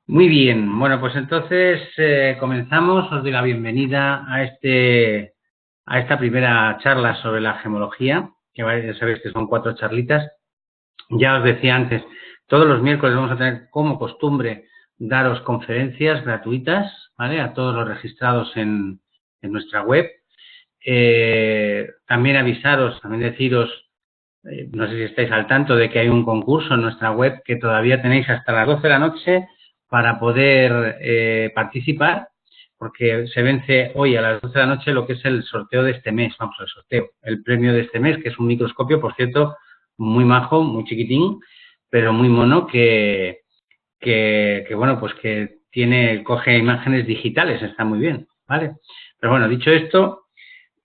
Muy bien, bueno, pues entonces comenzamos. Os doy la bienvenida a esta primera charla sobre la gemología, que ya sabéis que son 4 charlitas. Ya os decía antes, todos los miércoles vamos a tener como costumbre daros conferencias gratuitas, ¿vale? A todos los registrados en nuestra web. También avisaros, también deciros, no sé si estáis al tanto de que hay un concurso en nuestra web que todavía tenéis hasta las 12 de la noche para poder participar, porque se vence hoy a las 12 de la noche lo que es el sorteo de este mes, vamos, el sorteo, el premio de este mes, que es un microscopio, por cierto, muy majo, muy chiquitín, pero muy mono, bueno, pues que coge imágenes digitales, está muy bien, ¿vale? Pero bueno, dicho esto,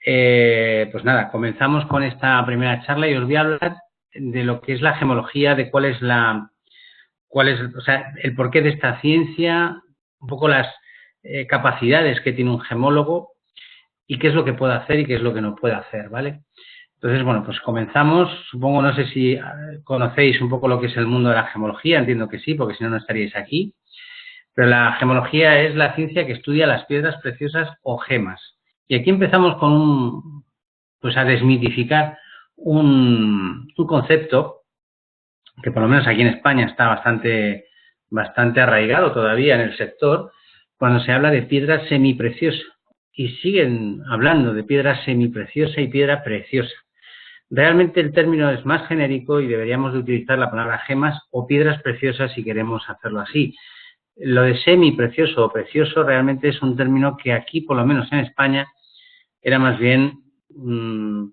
pues nada, comenzamos con esta primera charla y os voy a hablar de lo que es la gemología, de o sea, el porqué de esta ciencia, un poco las capacidades que tiene un gemólogo y qué es lo que puede hacer y qué es lo que no puede hacer, ¿vale? Entonces, bueno, pues comenzamos. Supongo, no sé si conocéis un poco lo que es el mundo de la gemología, entiendo que sí, porque si no, no estaríais aquí. Pero la gemología es la ciencia que estudia las piedras preciosas o gemas. Y aquí empezamos pues a desmitificar un concepto que por lo menos aquí en España está bastante arraigado todavía en el sector, cuando se habla de piedra semipreciosa. Y siguen hablando de piedra semipreciosa y piedra preciosa. Realmente el término es más genérico y deberíamos de utilizar la palabra gemas o piedras preciosas si queremos hacerlo así. Lo de semiprecioso o precioso realmente es un término que aquí, por lo menos en España, era más bien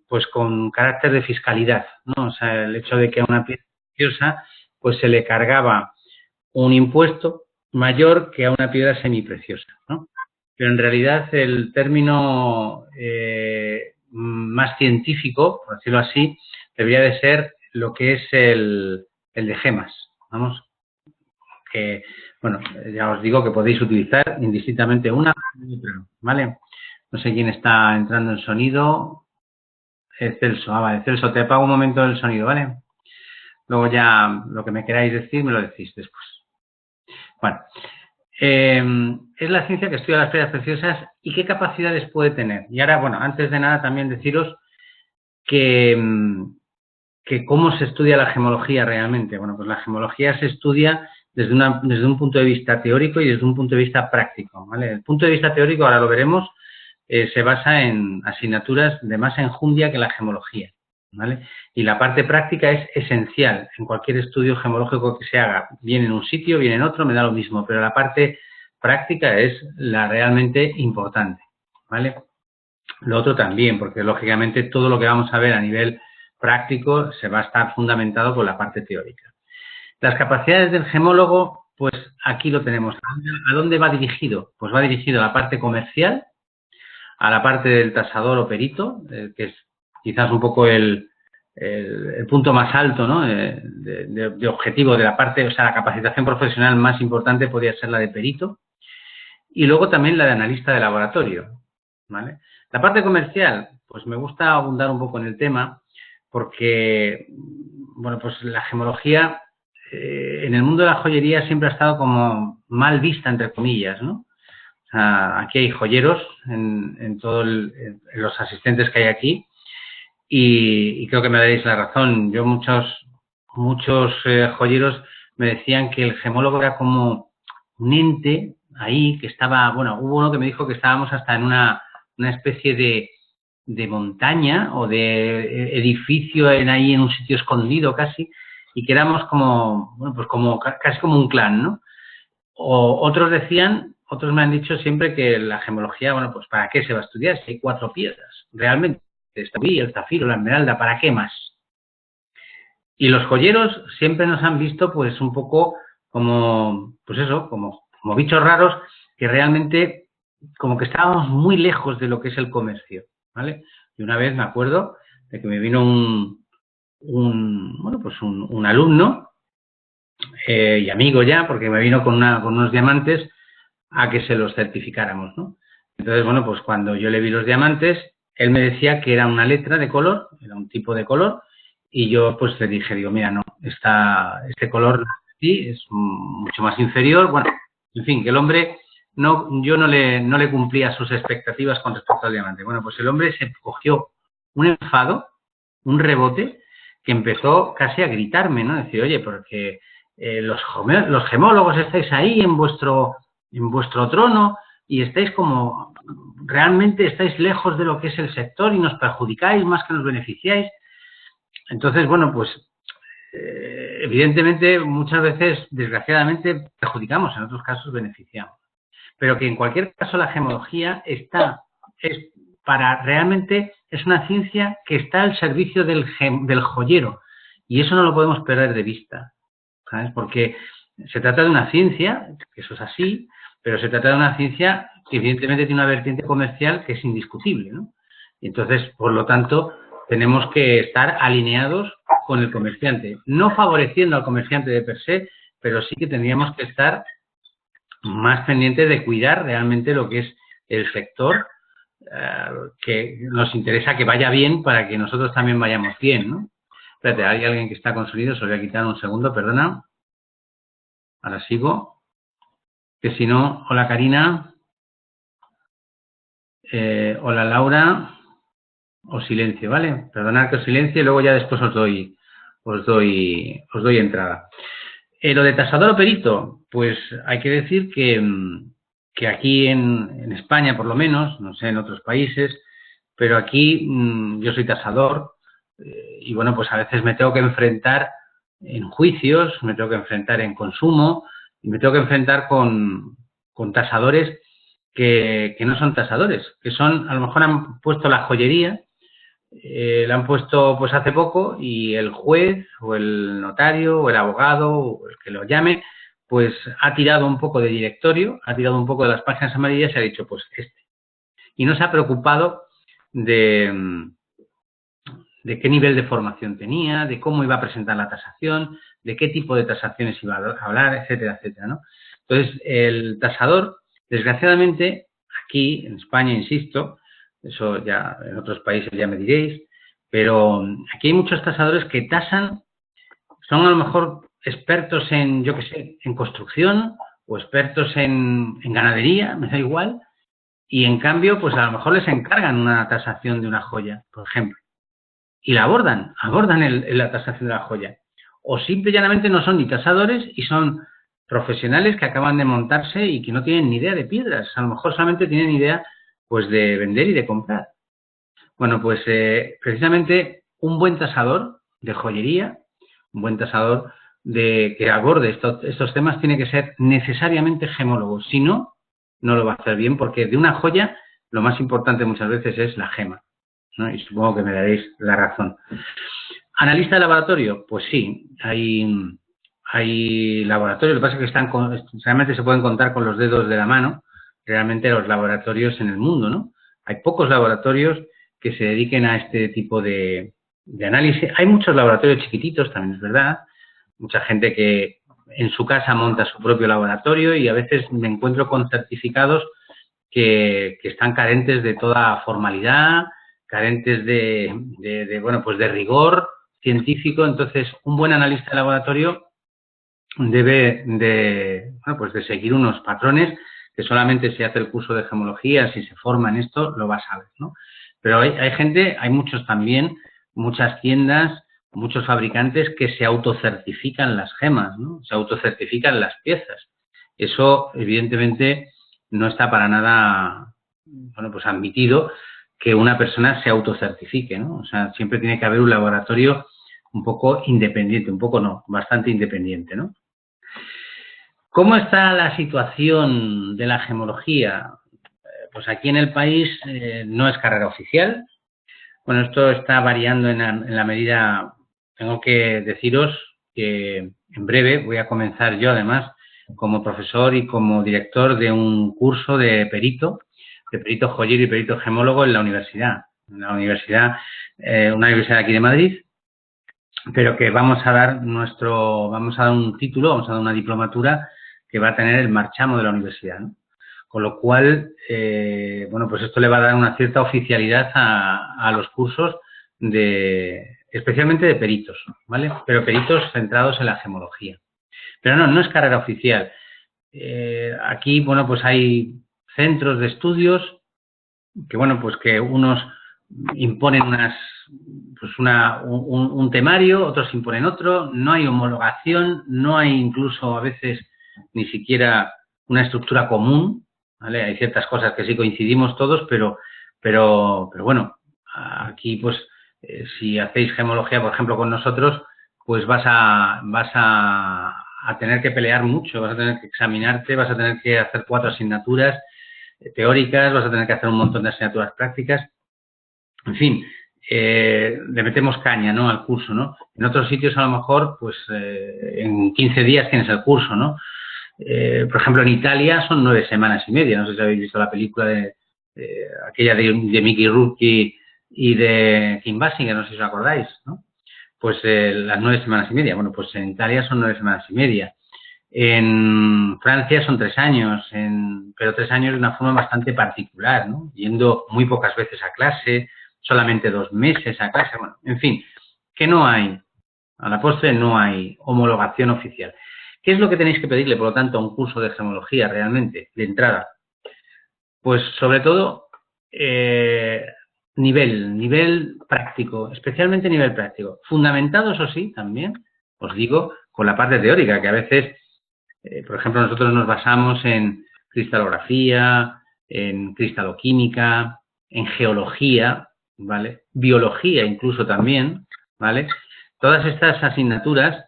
pues con carácter de fiscalidad, ¿no? O sea, el hecho de que a una piedra preciosa pues se le cargaba un impuesto mayor que a una piedra semipreciosa, ¿no? Pero en realidad el término más científico, por decirlo así, debería de ser lo que es el de gemas, vamos, que, bueno, ya os digo que podéis utilizar indistintamente una u otra, ¿vale? No sé quién está entrando en sonido. Celso, vale, Celso, te apago un momento el sonido, ¿vale? Luego ya lo que me queráis decir me lo decís después. Bueno, es la ciencia que estudia las piedras preciosas y qué capacidades puede tener. Y ahora, bueno, antes de nada también deciros que, que cómo se estudia la gemología realmente. Bueno, pues la gemología se estudia desde un punto de vista teórico y desde un punto de vista práctico, ¿vale? El punto de vista teórico, ahora lo veremos, se basa en asignaturas de más enjundia que la gemología, ¿vale? Y la parte práctica es esencial en cualquier estudio gemológico que se haga, bien en un sitio, bien en otro, me da lo mismo, pero la parte práctica es la realmente importante, ¿vale? Lo otro también, porque lógicamente todo lo que vamos a ver a nivel práctico se va a estar fundamentado con la parte teórica. Las capacidades del gemólogo, pues aquí lo tenemos. ¿A dónde va dirigido? Pues va dirigido a la parte comercial, a la parte del tasador o perito, que es quizás un poco el punto más alto, ¿no? De objetivo de la parte, o sea, la capacitación profesional más importante podría ser la de perito, y luego también la de analista de laboratorio, ¿vale? La parte comercial, pues me gusta abundar un poco en el tema porque, bueno, pues la gemología en el mundo de la joyería siempre ha estado como mal vista, entre comillas, ¿no? O sea, aquí hay joyeros en los asistentes que hay aquí y creo que me daréis la razón. Yo muchos joyeros me decían que el gemólogo era como un ente ahí que estaba, bueno, hubo uno que me dijo que estábamos hasta en una especie de montaña o de edificio ahí en un sitio escondido casi y que éramos como, bueno, pues como casi como un clan, ¿no? O otros me han dicho siempre que la gemología, bueno, pues ¿para qué se va a estudiar si hay 4 piedras? Realmente, el rubí, el zafiro, la esmeralda, ¿para qué más? Y los joyeros siempre nos han visto pues un poco como, pues eso, como bichos raros que realmente como que estábamos muy lejos de lo que es el comercio, ¿vale? Y una vez me acuerdo de que me vino bueno, pues un alumno y amigo ya, porque me vino con unos diamantes a que se los certificáramos, ¿no? Entonces, bueno, pues cuando yo le vi los diamantes, él me decía que era una letra de color, era un tipo de color, y yo pues le dije, digo, mira, no, este color sí es mucho más inferior, bueno, En fin, que el hombre, yo no le cumplía sus expectativas con respecto al diamante. Bueno, pues el hombre se cogió un enfado, un rebote, que empezó casi a gritarme, ¿no? Decir, oye, porque los gemólogos estáis ahí en vuestro trono y estáis como, realmente estáis lejos de lo que es el sector y nos perjudicáis más que nos beneficiáis. Entonces, bueno, pues evidentemente muchas veces, desgraciadamente, perjudicamos, en otros casos beneficiamos. Pero que en cualquier caso la gemología realmente es una ciencia que está al servicio del joyero y eso no lo podemos perder de vista, ¿sabes? Porque se trata de una ciencia, que eso es así, pero se trata de una ciencia que evidentemente tiene una vertiente comercial que es indiscutible, ¿no? Y entonces, por lo tanto, tenemos que estar alineados con el comerciante, no favoreciendo al comerciante de per se, pero sí que tendríamos que estar más pendientes de cuidar realmente lo que es el sector, que nos interesa que vaya bien para que nosotros también vayamos bien, ¿no? Espérate, hay alguien que está con sonido, se lo voy a quitar un segundo, perdona. Ahora sigo. Que si no, hola Karina, hola Laura, o silencio, ¿vale? Perdonad que os silencie y luego ya después os doy entrada. Lo de tasador o perito, pues hay que decir que aquí en España, por lo menos, no sé, en otros países, pero aquí yo soy tasador y, bueno, pues a veces me tengo que enfrentar en juicios, me tengo que enfrentar en consumo y me tengo que enfrentar con tasadores que no son tasadores, que son, a lo mejor han puesto la joyería, la han puesto pues hace poco y el juez o el notario o el abogado o el que lo llame, pues ha tirado un poco de directorio, ha tirado un poco de las páginas amarillas y ha dicho pues este. Y no se ha preocupado de qué nivel de formación tenía, de cómo iba a presentar la tasación, de qué tipo de tasaciones iba a hablar, etcétera, etcétera, ¿no? Entonces, el tasador, desgraciadamente, aquí en España, insisto, eso ya en otros países ya me diréis, pero aquí hay muchos tasadores que tasan, son a lo mejor expertos en, yo qué sé, en construcción o expertos en ganadería, me da igual, y en cambio, pues a lo mejor les encargan una tasación de una joya, por ejemplo, y la abordan la tasación de la joya. O simple y llanamente no son ni tasadores y son profesionales que acaban de montarse y que no tienen ni idea de piedras. A lo mejor solamente tienen idea pues de vender y de comprar. Bueno, pues precisamente un buen tasador de joyería, un buen tasador que aborde estos temas tiene que ser necesariamente gemólogo. Si no, no lo va a hacer bien porque de una joya lo más importante muchas veces es la gema, ¿no? Y supongo que me daréis la razón. ¿Analista de laboratorio? Pues sí, hay laboratorios, lo que pasa es que realmente se pueden contar con los dedos de la mano, realmente los laboratorios en el mundo, ¿no? Hay pocos laboratorios que se dediquen a este tipo de análisis. Hay muchos laboratorios chiquititos, también es verdad, mucha gente que en su casa monta su propio laboratorio y a veces me encuentro con certificados que están carentes de toda formalidad, carentes bueno, pues de rigor científico. Entonces, un buen analista de laboratorio debe bueno, pues de seguir unos patrones que solamente si hace el curso de gemología, si se forma en esto, lo va a saber, ¿no? Pero hay gente, hay muchos también, muchas tiendas, muchos fabricantes que se autocertifican las gemas, ¿no? Se autocertifican las piezas. Eso, evidentemente, no está para nada, bueno, pues admitido que una persona se autocertifique, ¿no? O sea, siempre tiene que haber un laboratorio un poco independiente, un poco no, bastante independiente, ¿no? ¿Cómo está la situación de la gemología? Pues aquí en el país no es carrera oficial. Bueno, esto está variando en la medida, tengo que deciros que en breve voy a comenzar yo además como profesor y como director de un curso de perito joyero y perito gemólogo en la universidad. Una universidad aquí de Madrid, pero que vamos a dar un título, vamos a dar una diplomatura que va a tener el marchamo de la universidad, ¿no? Con lo cual, bueno, pues esto le va a dar una cierta oficialidad a los cursos especialmente de peritos, ¿vale? Pero peritos centrados en la gemología. Pero no es carrera oficial. Aquí, bueno, pues hay centros de estudios que, bueno, pues que unos imponen un temario, otros imponen otro, no hay homologación, no hay incluso a veces ni siquiera una estructura común, ¿vale? Hay ciertas cosas que sí coincidimos todos, pero bueno, aquí pues si hacéis gemología, por ejemplo, con nosotros, pues vas a tener que pelear mucho, vas a tener que examinarte, vas a tener que hacer 4 asignaturas teóricas, vas a tener que hacer un montón de asignaturas prácticas. En fin, le metemos caña, ¿no?, al curso, ¿no? En otros sitios, a lo mejor, pues en 15 días tienes el curso, ¿no? Por ejemplo, en Italia son 9 semanas y media. No sé si habéis visto la película aquella de Mickey Rourke y de Kim Basinger, no sé si os acordáis, ¿no? Pues las 9 semanas y media. Bueno, pues en Italia son 9 semanas y media. En Francia son 3 años, pero 3 años de una forma bastante particular, ¿no? Yendo muy pocas veces a clase, solamente 2 meses a clase, bueno, en fin, que no hay, a la postre no hay homologación oficial. ¿Qué es lo que tenéis que pedirle, por lo tanto, a un curso de gemología realmente, de entrada? Pues sobre todo nivel práctico, especialmente nivel práctico. Fundamentado, eso sí, también, os digo, con la parte teórica, que a veces, por ejemplo, nosotros nos basamos en cristalografía, en cristaloquímica, en geología, ¿vale? Biología incluso también, ¿vale? Todas estas asignaturas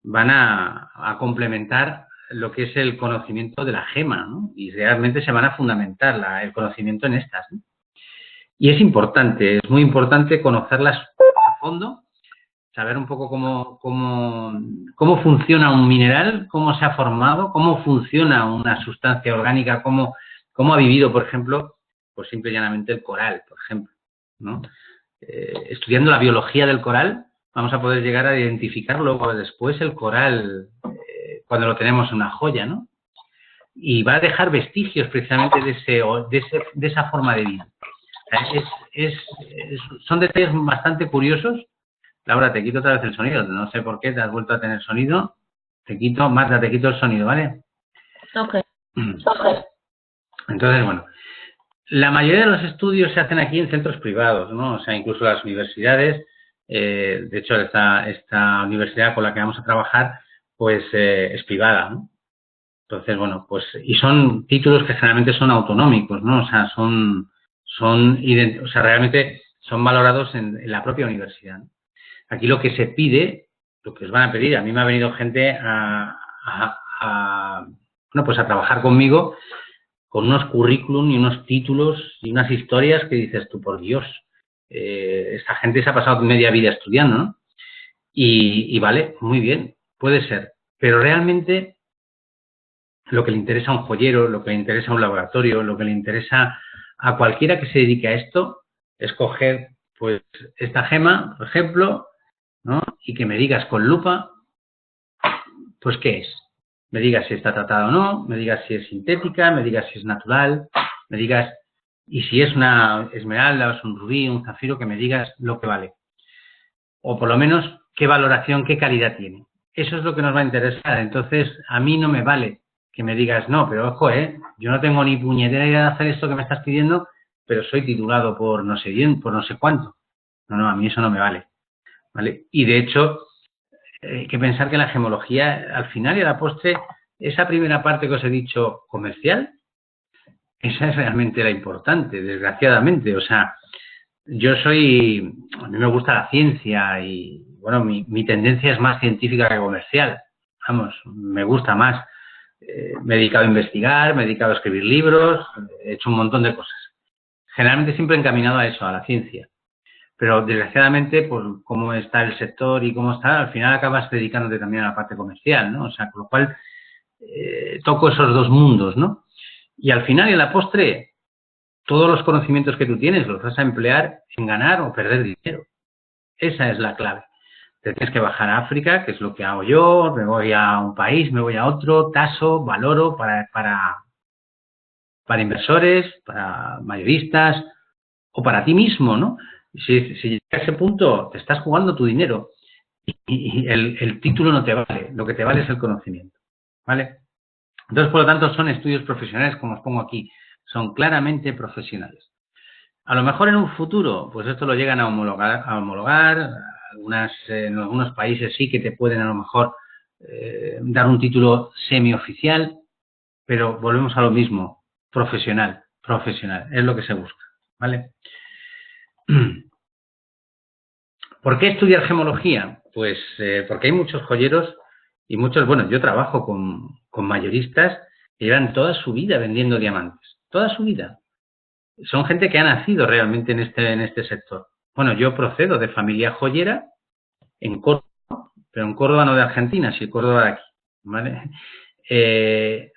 van a complementar lo que es el conocimiento de la gema, ¿no? Y realmente se van a fundamentar el conocimiento en estas, ¿no? Y es importante, es muy importante conocerlas a fondo, saber un poco cómo funciona un mineral, cómo se ha formado, cómo funciona una sustancia orgánica, cómo ha vivido, por ejemplo, pues simple y llanamente el coral, por ejemplo, ¿no? Estudiando la biología del coral, vamos a poder llegar a identificar luego después el coral cuando lo tenemos en una joya, ¿no? Y va a dejar vestigios precisamente de esa forma de vida. Son detalles bastante curiosos. Laura, te quito otra vez el sonido. No sé por qué te has vuelto a tener sonido. Marta, te quito el sonido, ¿vale? Ok. Entonces, bueno, la mayoría de los estudios se hacen aquí en centros privados, ¿no? O sea, incluso las universidades. De hecho, esta universidad con la que vamos a trabajar, pues es privada, ¿no? Entonces, bueno, pues, y son títulos que generalmente son autonómicos, ¿no? O sea, realmente son valorados en la propia universidad, ¿no? Aquí lo que se pide, lo que os van a pedir, a mí me ha venido gente pues a trabajar conmigo con unos currículum y unos títulos y unas historias que dices tú, por Dios, esta gente se ha pasado media vida estudiando, ¿no? Y vale, muy bien, puede ser, pero realmente lo que le interesa a un joyero, lo que le interesa a un laboratorio, lo que le interesa a cualquiera que se dedique a esto, es coger, pues, esta gema, por ejemplo, ¿no? Y que me digas con lupa, pues, ¿qué es? Me digas si está tratada o no, me digas si es sintética, me digas si es natural, me digas, y si es una esmeralda o es un rubí, un zafiro, que me digas lo que vale. O por lo menos, qué valoración, qué calidad tiene. Eso es lo que nos va a interesar. Entonces, a mí no me vale que me digas, no, pero ojo, yo no tengo ni puñetera idea de hacer esto que me estás pidiendo, pero soy titulado por no sé bien, por no sé cuánto. No, a mí eso no me vale. ¿Vale? Y de hecho, hay que pensar que la gemología, al final y a la postre, esa primera parte que os he dicho comercial, esa es realmente la importante, desgraciadamente. O sea, a mí me gusta la ciencia y, bueno, mi tendencia es más científica que comercial. Vamos, me gusta más. Me he dedicado a investigar, me he dedicado a escribir libros, he hecho un montón de cosas. Generalmente siempre encaminado a eso, a la ciencia. Pero desgraciadamente, por cómo está el sector y cómo está, al final acabas dedicándote también a la parte comercial, ¿no? O sea, con lo cual toco esos dos mundos, ¿no? Y al final y a la postre, todos los conocimientos que tú tienes los vas a emplear en ganar o perder dinero. Esa es la clave. Te tienes que bajar a África, que es lo que hago yo, me voy a un país, me voy a otro, taso, valoro para inversores, para mayoristas o para ti mismo, ¿no? Si llegas a ese punto, te estás jugando tu dinero y el título no te vale, lo que te vale es el conocimiento, ¿vale? Entonces, por lo tanto, son estudios profesionales, como os pongo aquí, son claramente profesionales. A lo mejor en un futuro, pues esto lo llegan a homologar en algunos países sí que te pueden a lo mejor dar un título semioficial, pero volvemos a lo mismo, profesional, es lo que se busca, ¿vale? ¿Por qué estudiar gemología? Pues porque hay muchos joyeros y muchos, bueno, yo trabajo con mayoristas que llevan toda su vida vendiendo diamantes, toda su vida. Son gente que ha nacido realmente en este sector. Bueno, yo procedo de familia joyera en Córdoba, pero en Córdoba no de Argentina, sino Córdoba de aquí, ¿vale?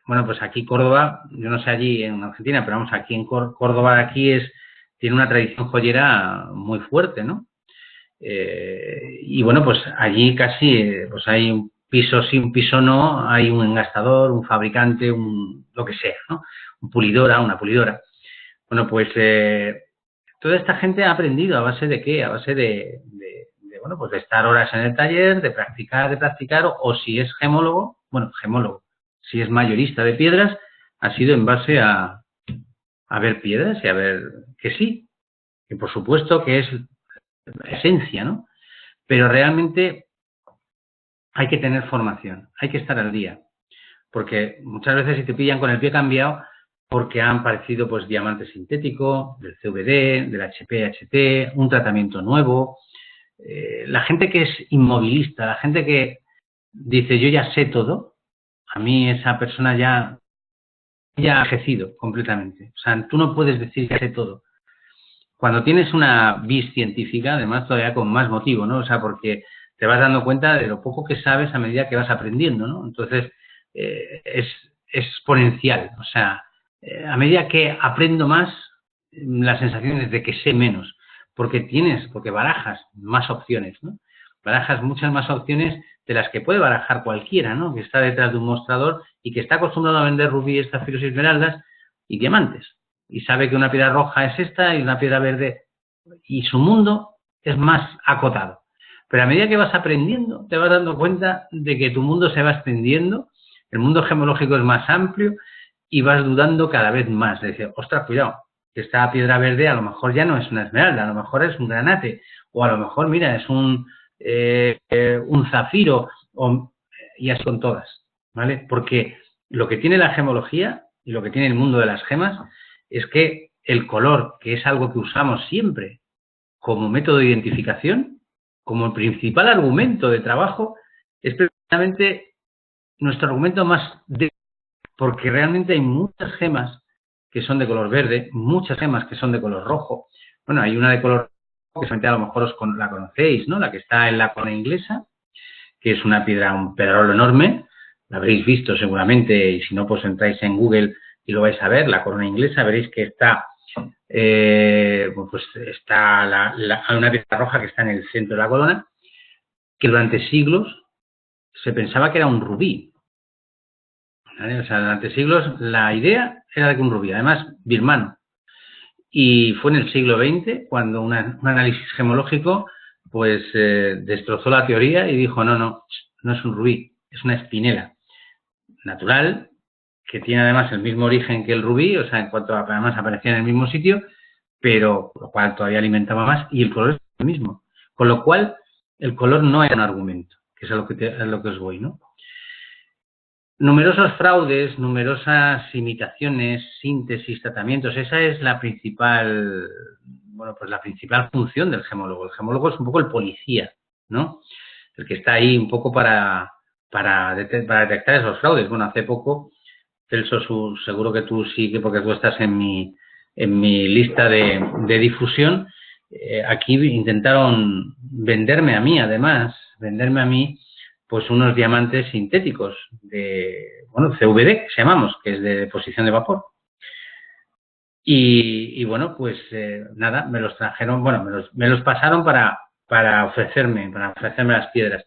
Bueno, pues aquí Córdoba, yo no sé allí en Argentina, pero vamos, aquí en Córdoba de aquí tiene una tradición joyera muy fuerte, ¿no? Y bueno, pues allí casi pues hay un piso sí, un piso no, hay un engastador, un fabricante, lo que sea, ¿no? Un pulidora, una pulidora. Bueno, pues toda esta gente ha aprendido a base de qué, a base bueno, pues de estar horas en el taller, de practicar, o si es gemólogo, si es mayorista de piedras, ha sido en base a ver piedras y a ver que sí, que por supuesto que es esencia, ¿no? Pero realmente hay que tener formación, hay que estar al día, porque muchas veces si te pillan con el pie cambiado, porque han aparecido pues diamante sintético, del CVD, del HPHT, un tratamiento nuevo. La gente que es inmovilista, la gente que dice yo ya sé todo, a mí esa persona ya ha envejecido completamente. O sea, tú no puedes decir que sé todo. Cuando tienes una vis científica, además todavía con más motivo, ¿no? O sea, porque te vas dando cuenta de lo poco que sabes a medida que vas aprendiendo, ¿no? Entonces, es exponencial. O sea, a medida que aprendo más, la sensación es de que sé menos, porque barajas más opciones, ¿no? Barajas muchas más opciones de las que puede barajar cualquiera, ¿no? Que está detrás de un mostrador y que está acostumbrado a vender rubíes, zafiros y esmeraldas y diamantes. Y sabe que una piedra roja es esta y una piedra verde. Y su mundo es más acotado. Pero a medida que vas aprendiendo, te vas dando cuenta de que tu mundo se va extendiendo, el mundo gemológico es más amplio y vas dudando cada vez más. De decir, ostras, cuidado, que esta piedra verde a lo mejor ya no es una esmeralda, a lo mejor es un granate, o a lo mejor, mira, es un zafiro, y así con todas, ¿vale? Porque lo que tiene la gemología y lo que tiene el mundo de las gemas es que el color, que es algo que usamos siempre como método de identificación, como el principal argumento de trabajo, es precisamente nuestro argumento más débil, porque realmente hay muchas gemas que son de color verde, muchas gemas que son de color rojo. Bueno, hay una de color rojo que solamente a lo mejor la conocéis, ¿no? La que está en la corona inglesa, que es una piedra, un pedrol enorme, la habréis visto seguramente, y si no, pues entráis en Google y lo vais a ver, la corona inglesa, veréis que está pues está una piedra roja que está en el centro de la corona, que durante siglos se pensaba que era un rubí, ¿vale? O sea, durante siglos la idea era de que un rubí, además birmano, y fue en el siglo XX cuando un análisis gemológico pues destrozó la teoría y dijo no es un rubí, es una espinela natural, que tiene además el mismo origen que el rubí, o sea, en cuanto a, además aparecía en el mismo sitio, pero lo cual todavía alimentaba más, y el color es el mismo. Con lo cual, el color no era un argumento, que es a lo que os voy, ¿no? Numerosos fraudes, numerosas imitaciones, síntesis, tratamientos, esa es la principal, bueno, pues la principal función del gemólogo. El gemólogo es un poco el policía, ¿no? El que está ahí un poco para detectar esos fraudes. Bueno, hace poco, Celso, seguro que tú sí, porque tú estás en mi lista de difusión, aquí intentaron venderme a mí, pues unos diamantes sintéticos de, bueno, CVD, que llamamos, que es de deposición de vapor. Y bueno, pues nada, me los trajeron, bueno, me los pasaron para ofrecerme las piedras.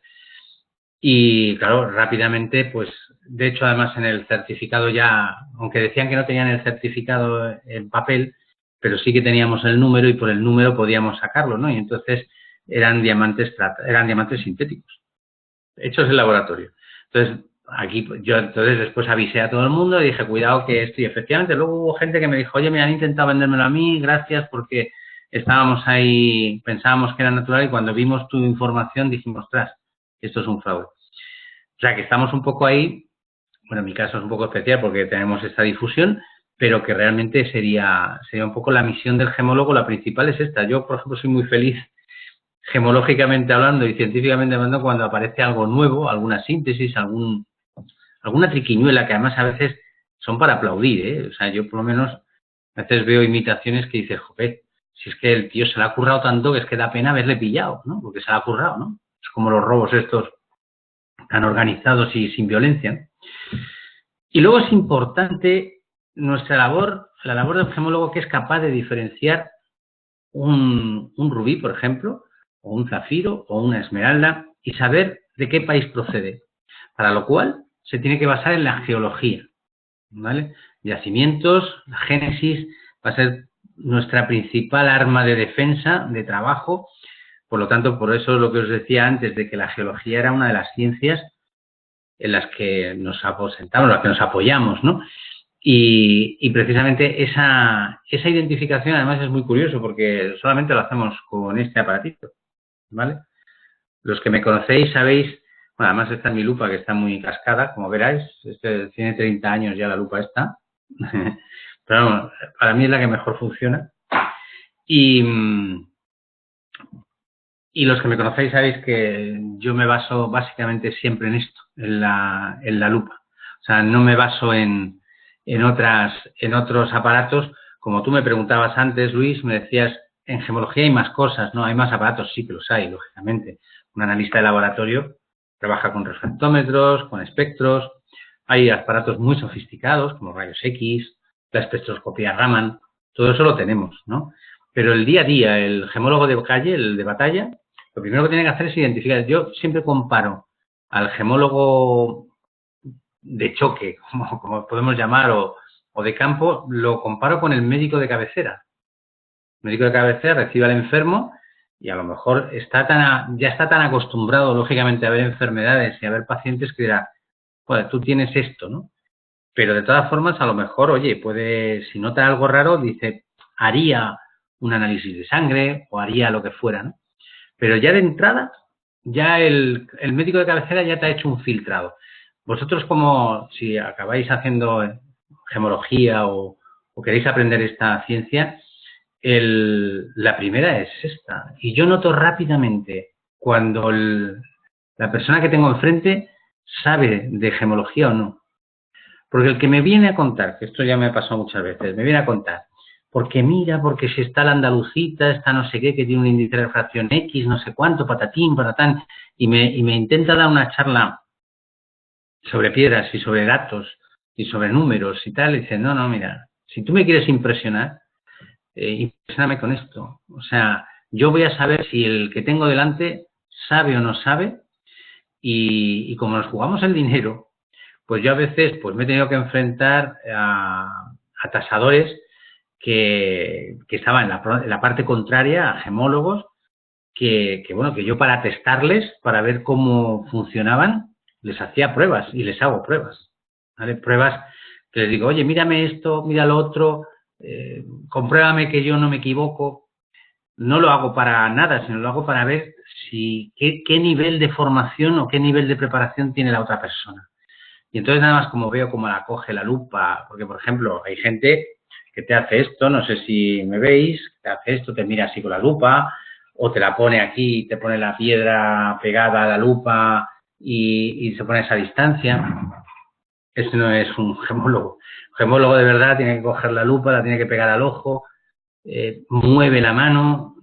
Y claro, rápidamente, pues de hecho además en el certificado ya, aunque decían que no tenían el certificado en papel, pero sí que teníamos el número y por el número podíamos sacarlo, ¿no? Y entonces eran diamantes sintéticos, hechos en laboratorio. Entonces, aquí yo entonces después avisé a todo el mundo y dije, cuidado que esto, y efectivamente luego hubo gente que me dijo, oye, me han intentado vendérmelo a mí, gracias, porque estábamos ahí, pensábamos que era natural y cuando vimos tu información dijimos, ostras, esto es un fraude. O sea que estamos un poco ahí, bueno, en mi caso es un poco especial porque tenemos esta difusión, pero que realmente sería un poco la misión del gemólogo, la principal es esta. Yo, por ejemplo, soy muy feliz gemológicamente hablando y científicamente hablando cuando aparece algo nuevo, alguna síntesis, alguna triquiñuela que además a veces son para aplaudir, ¿eh? O sea, yo por lo menos a veces veo imitaciones que dices, joder, si es que el tío se la ha currado tanto que es que da pena haberle pillado, ¿no? Porque se la ha currado, ¿no? Es como los robos estos tan organizados y sin violencia. Y luego es importante nuestra labor, la labor del gemólogo que es capaz de diferenciar un rubí, por ejemplo, o un zafiro o una esmeralda y saber de qué país procede. Para lo cual se tiene que basar en la geología, ¿vale? Yacimientos, la génesis, va a ser nuestra principal arma de defensa, de trabajo. Por lo tanto, por eso es lo que os decía antes, de que la geología era una de las ciencias en las que nos aposentamos, en las que nos apoyamos, ¿no? Y precisamente esa identificación además es muy curioso porque solamente lo hacemos con este aparatito, ¿vale? Los que me conocéis sabéis, bueno, además está en mi lupa que está muy cascada, como veráis, tiene 30 años ya la lupa esta, pero bueno, para mí es la que mejor funciona. Y los que me conocéis sabéis que yo me baso básicamente siempre en esto, en la lupa. O sea, no me baso en otros aparatos. Como tú me preguntabas antes, Luis, me decías, en gemología hay más cosas, ¿no? Hay más aparatos, sí que los hay, lógicamente. Un analista de laboratorio trabaja con refractómetros, con espectros. Hay aparatos muy sofisticados, como rayos X, la espectroscopía Raman. Todo eso lo tenemos, ¿no? Pero el día a día, el gemólogo de calle, el de batalla, lo primero que tiene que hacer es identificar. Yo siempre comparo al gemólogo de choque, como podemos llamar, o de campo, lo comparo con el médico de cabecera. El médico de cabecera recibe al enfermo y a lo mejor ya está tan acostumbrado, lógicamente, a ver enfermedades y a ver pacientes que dirá, pues tú tienes esto, ¿no? Pero de todas formas, a lo mejor, oye, si nota algo raro, dice, haría un análisis de sangre o haría lo que fuera, ¿no? Pero ya de entrada, ya el médico de cabecera ya te ha hecho un filtrado. Vosotros, como si acabáis haciendo gemología o queréis aprender esta ciencia, la primera es esta. Y yo noto rápidamente cuando la persona que tengo enfrente sabe de gemología o no. Porque el que me viene a contar, que esto ya me ha pasado muchas veces, me viene a contar, porque mira, porque si está la andalucita, está no sé qué, que tiene un índice de refracción X, no sé cuánto, patatín, patatán, y me intenta dar una charla sobre piedras y sobre datos y sobre números y tal, y dice, no, mira, si tú me quieres impresionar, impresióname con esto. O sea, yo voy a saber si el que tengo delante sabe o no sabe, y como nos jugamos el dinero, pues yo a veces pues me he tenido que enfrentar a tasadores que estaban en la parte contraria, a gemólogos, que yo para testarles, para ver cómo funcionaban, les hacía pruebas y les hago pruebas, ¿vale? Pruebas que les digo, oye, mírame esto, mira lo otro, compruébame que yo no me equivoco. No lo hago para nada, sino lo hago para ver qué nivel de formación o qué nivel de preparación tiene la otra persona. Y entonces nada más como veo cómo la coge la lupa, porque por ejemplo hay gente que te hace esto, no sé si me veis, te hace esto, te mira así con la lupa, o te la pone aquí, te pone la piedra pegada a la lupa y se pone a esa distancia. Ese no es un gemólogo. Un gemólogo de verdad tiene que coger la lupa, la tiene que pegar al ojo, mueve la mano,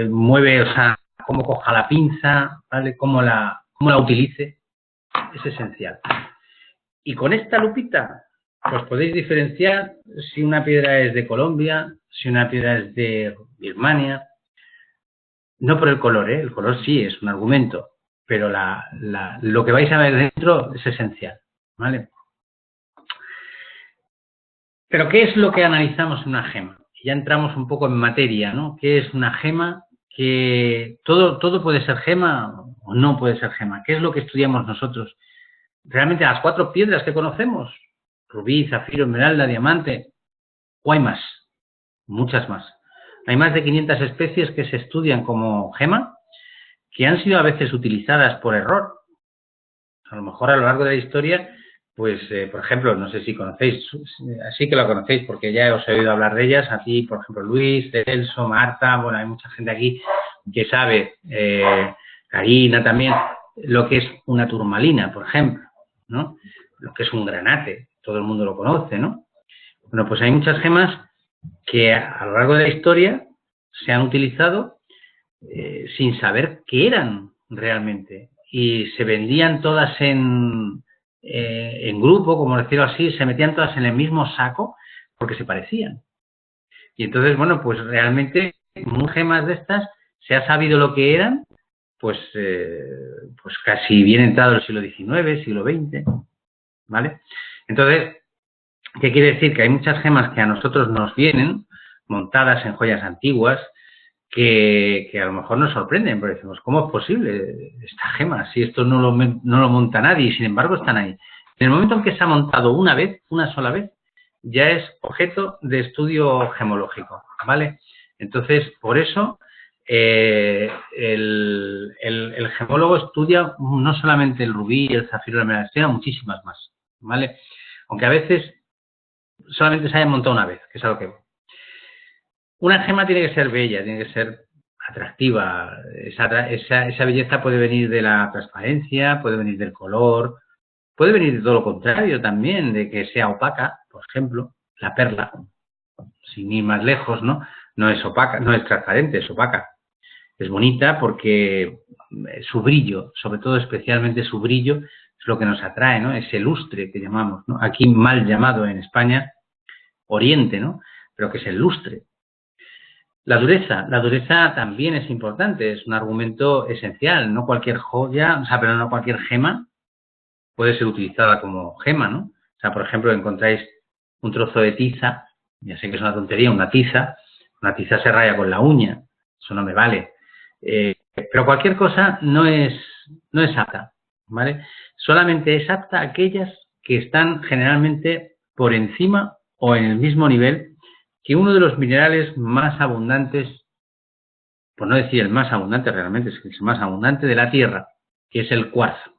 mueve, o sea, cómo coja la pinza, ¿vale? Cómo la utilice. Es esencial. Y con esta lupita, pues podéis diferenciar si una piedra es de Colombia, si una piedra es de Birmania. No por el color, ¿eh? El color sí es un argumento, pero lo que vais a ver dentro es esencial, ¿vale? Pero ¿qué es lo que analizamos en una gema? Ya entramos un poco en materia, ¿no? ¿Qué es una gema? Que todo puede ser gema o no puede ser gema. ¿Qué es lo que estudiamos nosotros? realmente las 4 piedras que conocemos, rubí, zafiro, esmeralda, diamante, o hay más, muchas más. Hay más de 500 especies que se estudian como gema, que han sido a veces utilizadas por error. A lo mejor a lo largo de la historia, pues, por ejemplo, no sé si conocéis, así que lo conocéis porque ya os he oído hablar de ellas, aquí, por ejemplo, Luis, Celso, Marta, bueno, hay mucha gente aquí que sabe, Karina también, lo que es una turmalina, por ejemplo, ¿no? Lo que es un granate, todo el mundo lo conoce, ¿no? Bueno, pues hay muchas gemas que a lo largo de la historia se han utilizado sin saber qué eran realmente. Y se vendían todas en grupo, como decirlo así, se metían todas en el mismo saco porque se parecían. Y entonces, bueno, pues realmente muchas gemas de estas se ha sabido lo que eran, pues casi bien entrado el siglo XIX, siglo XX, ¿vale? Entonces, ¿qué quiere decir? Que hay muchas gemas que a nosotros nos vienen montadas en joyas antiguas que a lo mejor nos sorprenden, porque decimos, ¿cómo es posible esta gema? Si esto no lo monta nadie y sin embargo están ahí. En el momento en que se ha montado una vez, una sola vez, ya es objeto de estudio gemológico, ¿vale? Entonces, por eso el gemólogo estudia no solamente el rubí y el zafiro, la esmeralda, estudia muchísimas más, ¿vale? Aunque a veces solamente se haya montado una vez, que es a lo que voy. Una gema tiene que ser bella, tiene que ser atractiva. Esa belleza puede venir de la transparencia, puede venir del color, puede venir de todo lo contrario también, de que sea opaca, por ejemplo, la perla, sin ir más lejos, ¿no? No es opaca, no es transparente, es opaca. Es bonita porque su brillo, sobre todo especialmente su brillo, es lo que nos atrae, ¿no? Ese lustre que llamamos, ¿no? Aquí mal llamado en España, oriente, ¿no? Pero que es el lustre. La dureza también es importante, es un argumento esencial. No cualquier joya, o sea, pero no cualquier gema puede ser utilizada como gema, ¿no? O sea, por ejemplo, encontráis un trozo de tiza, ya sé que es una tontería, una tiza se raya con la uña, eso no me vale. Pero cualquier cosa no es apta, ¿vale? Solamente es apta aquellas que están generalmente por encima o en el mismo nivel que uno de los minerales más abundantes, por no decir el más abundante realmente, es el más abundante de la Tierra, que es el cuarzo.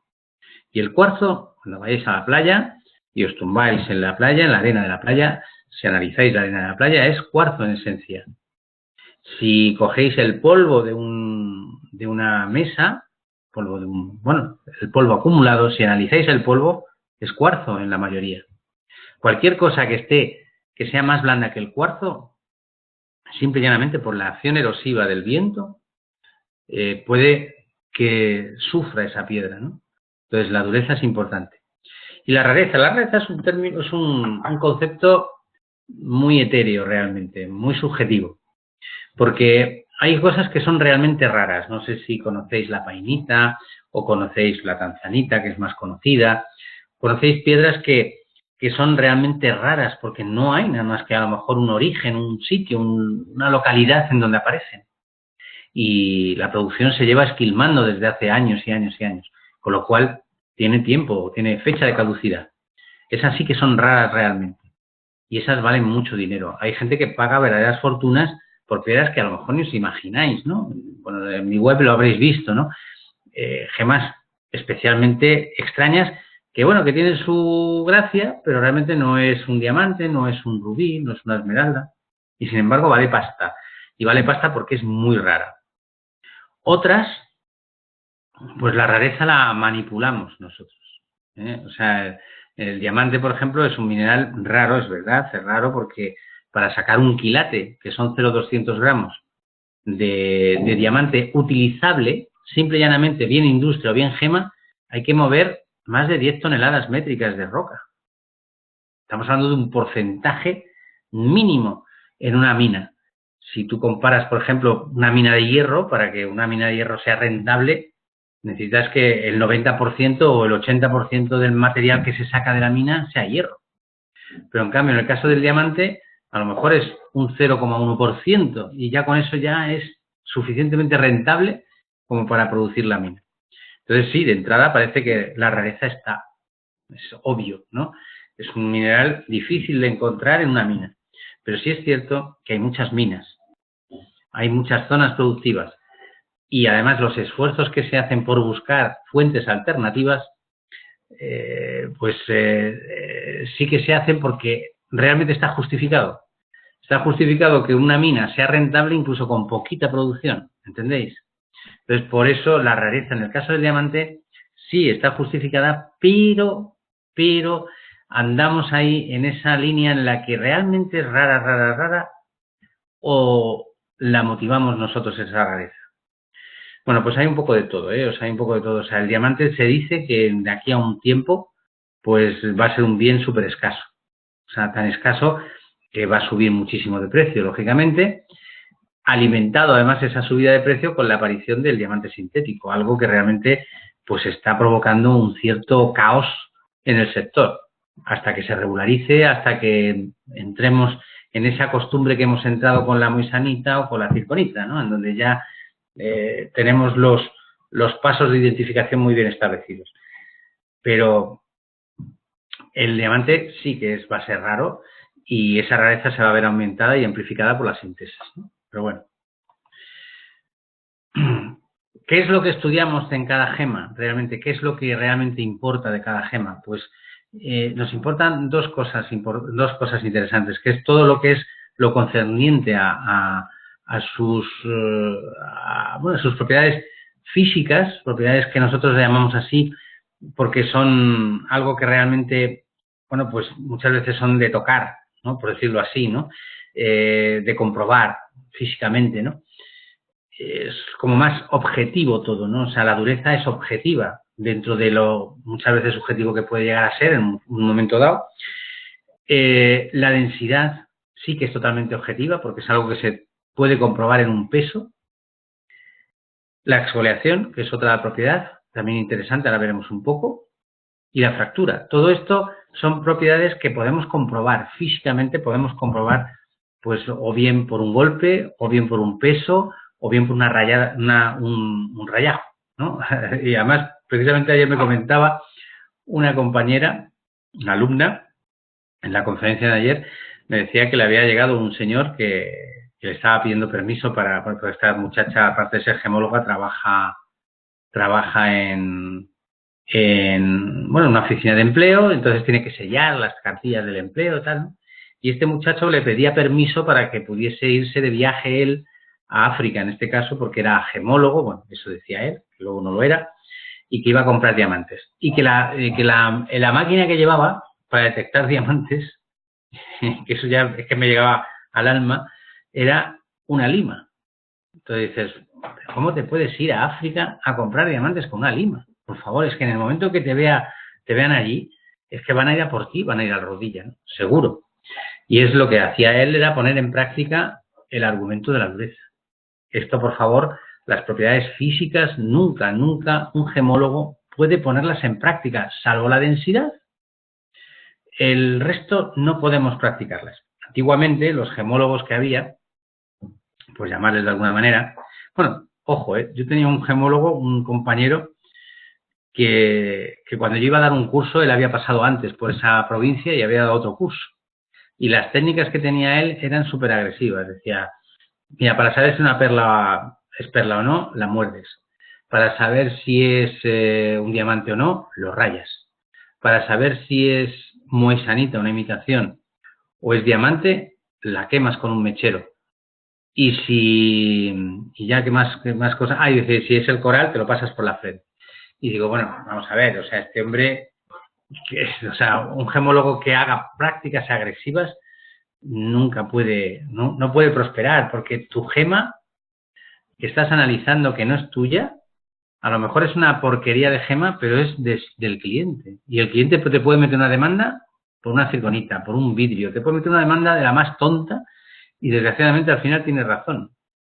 Y el cuarzo, cuando vayáis a la playa y os tumbáis en la playa, en la arena de la playa, si analizáis la arena de la playa, es cuarzo en esencia. Si cogéis el polvo de una mesa, el polvo acumulado, si analizáis el polvo, es cuarzo en la mayoría. Cualquier cosa que sea más blanda que el cuarzo, simple y llanamente por la acción erosiva del viento, puede que sufra esa piedra, ¿no? Entonces, la dureza es importante. Y la rareza es un concepto muy etéreo realmente, muy subjetivo, porque hay cosas que son realmente raras. No sé si conocéis la painita o conocéis la tanzanita, que es más conocida. Conocéis piedras que son realmente raras porque no hay nada más que a lo mejor un origen, un sitio, una localidad en donde aparecen. Y la producción se lleva esquilmando desde hace años y años y años, con lo cual tiene tiempo, tiene fecha de caducidad. Esas sí que son raras realmente y esas valen mucho dinero. Hay gente que paga verdaderas fortunas por piedras que a lo mejor ni os imagináis, ¿no? Bueno, en mi web lo habréis visto, ¿no? Gemas especialmente extrañas que, bueno, que tienen su gracia, pero realmente no es un diamante, no es un rubí, no es una esmeralda y sin embargo vale pasta. Y vale pasta porque es muy rara. Otras, pues la rareza la manipulamos nosotros, ¿eh? O sea, el diamante, por ejemplo, es un mineral raro, es verdad, es raro porque para sacar un quilate, que son 0,200 gramos de diamante utilizable, simple y llanamente, bien industria o bien gema, hay que mover más de 10 toneladas métricas de roca. Estamos hablando de un porcentaje mínimo en una mina. Si tú comparas, por ejemplo, una mina de hierro, para que una mina de hierro sea rentable, necesitas que el 90% o el 80% del material que se saca de la mina sea hierro. Pero en cambio, en el caso del diamante, a lo mejor es un 0,1% y ya con eso ya es suficientemente rentable como para producir la mina. Entonces, sí, de entrada parece que la rareza está. es obvio, ¿no? Es un mineral difícil de encontrar en una mina. Pero sí es cierto que hay muchas minas, hay muchas zonas productivas y además los esfuerzos que se hacen por buscar fuentes alternativas, sí que se hacen porque realmente está justificado. Está justificado que una mina sea rentable incluso con poquita producción, ¿entendéis? Entonces, por eso la rareza en el caso del diamante sí está justificada, pero andamos ahí en esa línea en la que realmente es rara, o la motivamos nosotros esa rareza. Bueno, pues hay un poco de todo, ¿eh? O sea, hay un poco de todo. O sea, el diamante se dice que de aquí a un tiempo, pues va a ser un bien súper escaso. O sea, tan escaso que va a subir muchísimo de precio, lógicamente, alimentado además esa subida de precio con la aparición del diamante sintético, algo que realmente pues está provocando un cierto caos en el sector, hasta que se regularice, hasta que entremos en esa costumbre que hemos entrado con la moisanita o con la circonita, ¿no? En donde ya tenemos los pasos de identificación muy bien establecidos. Pero el diamante sí que va a ser raro y esa rareza se va a ver aumentada y amplificada por la síntesis, ¿no? Pero bueno. ¿Qué es lo que estudiamos en cada gema? Realmente, ¿qué es lo que realmente importa de cada gema? Pues nos importan dos cosas interesantes, que es todo lo que es lo concerniente a sus propiedades físicas, propiedades que nosotros le llamamos así, porque son algo que realmente, bueno, pues muchas veces son de tocar, ¿no? Por decirlo así, ¿no? De comprobar físicamente, ¿no? Es como más objetivo todo, ¿no? O sea, la dureza es objetiva dentro de lo muchas veces subjetivo que puede llegar a ser en un momento dado. La densidad sí que es totalmente objetiva porque es algo que se puede comprobar en un peso. La exfoliación, que es otra propiedad también interesante, ahora veremos un poco. Y la fractura. Todo esto son propiedades que podemos comprobar físicamente, podemos comprobar pues o bien por un golpe, o bien por un peso, o bien por una rayada, un rayajo, ¿no? Y además, precisamente ayer me comentaba una compañera, una alumna, en la conferencia de ayer, me decía que le había llegado un señor que le estaba pidiendo permiso porque esta muchacha, aparte de ser gemóloga, trabaja en una oficina de empleo, entonces tiene que sellar las cartillas del empleo, tal, ¿no? Y este muchacho le pedía permiso para que pudiese irse de viaje él a África, en este caso, porque era gemólogo, bueno, eso decía él, que luego no lo era, y que iba a comprar diamantes. Y que la máquina que llevaba para detectar diamantes, que eso ya es que me llegaba al alma, era una lima. Entonces dices, ¿cómo te puedes ir a África a comprar diamantes con una lima? Por favor, es que en el momento que te vean allí, es que van a ir a por ti, van a ir a la rodilla, ¿no? Seguro. Y es lo que hacía él, era poner en práctica el argumento de la dureza. Esto, por favor, las propiedades físicas, nunca un gemólogo puede ponerlas en práctica, salvo la densidad. El resto no podemos practicarlas. Antiguamente, los gemólogos que había, pues llamarles de alguna manera, bueno, ojo, yo tenía un gemólogo, un compañero, que cuando yo iba a dar un curso, él había pasado antes por esa provincia y había dado otro curso. Y las técnicas que tenía él eran súper agresivas. Decía, mira, para saber si una perla es perla o no, la muerdes. Para saber si es un diamante o no, lo rayas. Para saber si es moisanita, una imitación, o es diamante, la quemas con un mechero. Y ya que más cosas, y dice, si es el coral, te lo pasas por la frente. Y digo, bueno, vamos a ver, o sea, este hombre, un gemólogo que haga prácticas agresivas nunca puede, no puede prosperar, porque tu gema que estás analizando que no es tuya, a lo mejor es una porquería de gema, pero es del cliente. Y el cliente te puede meter una demanda por una circonita, por un vidrio, te puede meter una demanda de la más tonta y desgraciadamente al final tienes razón.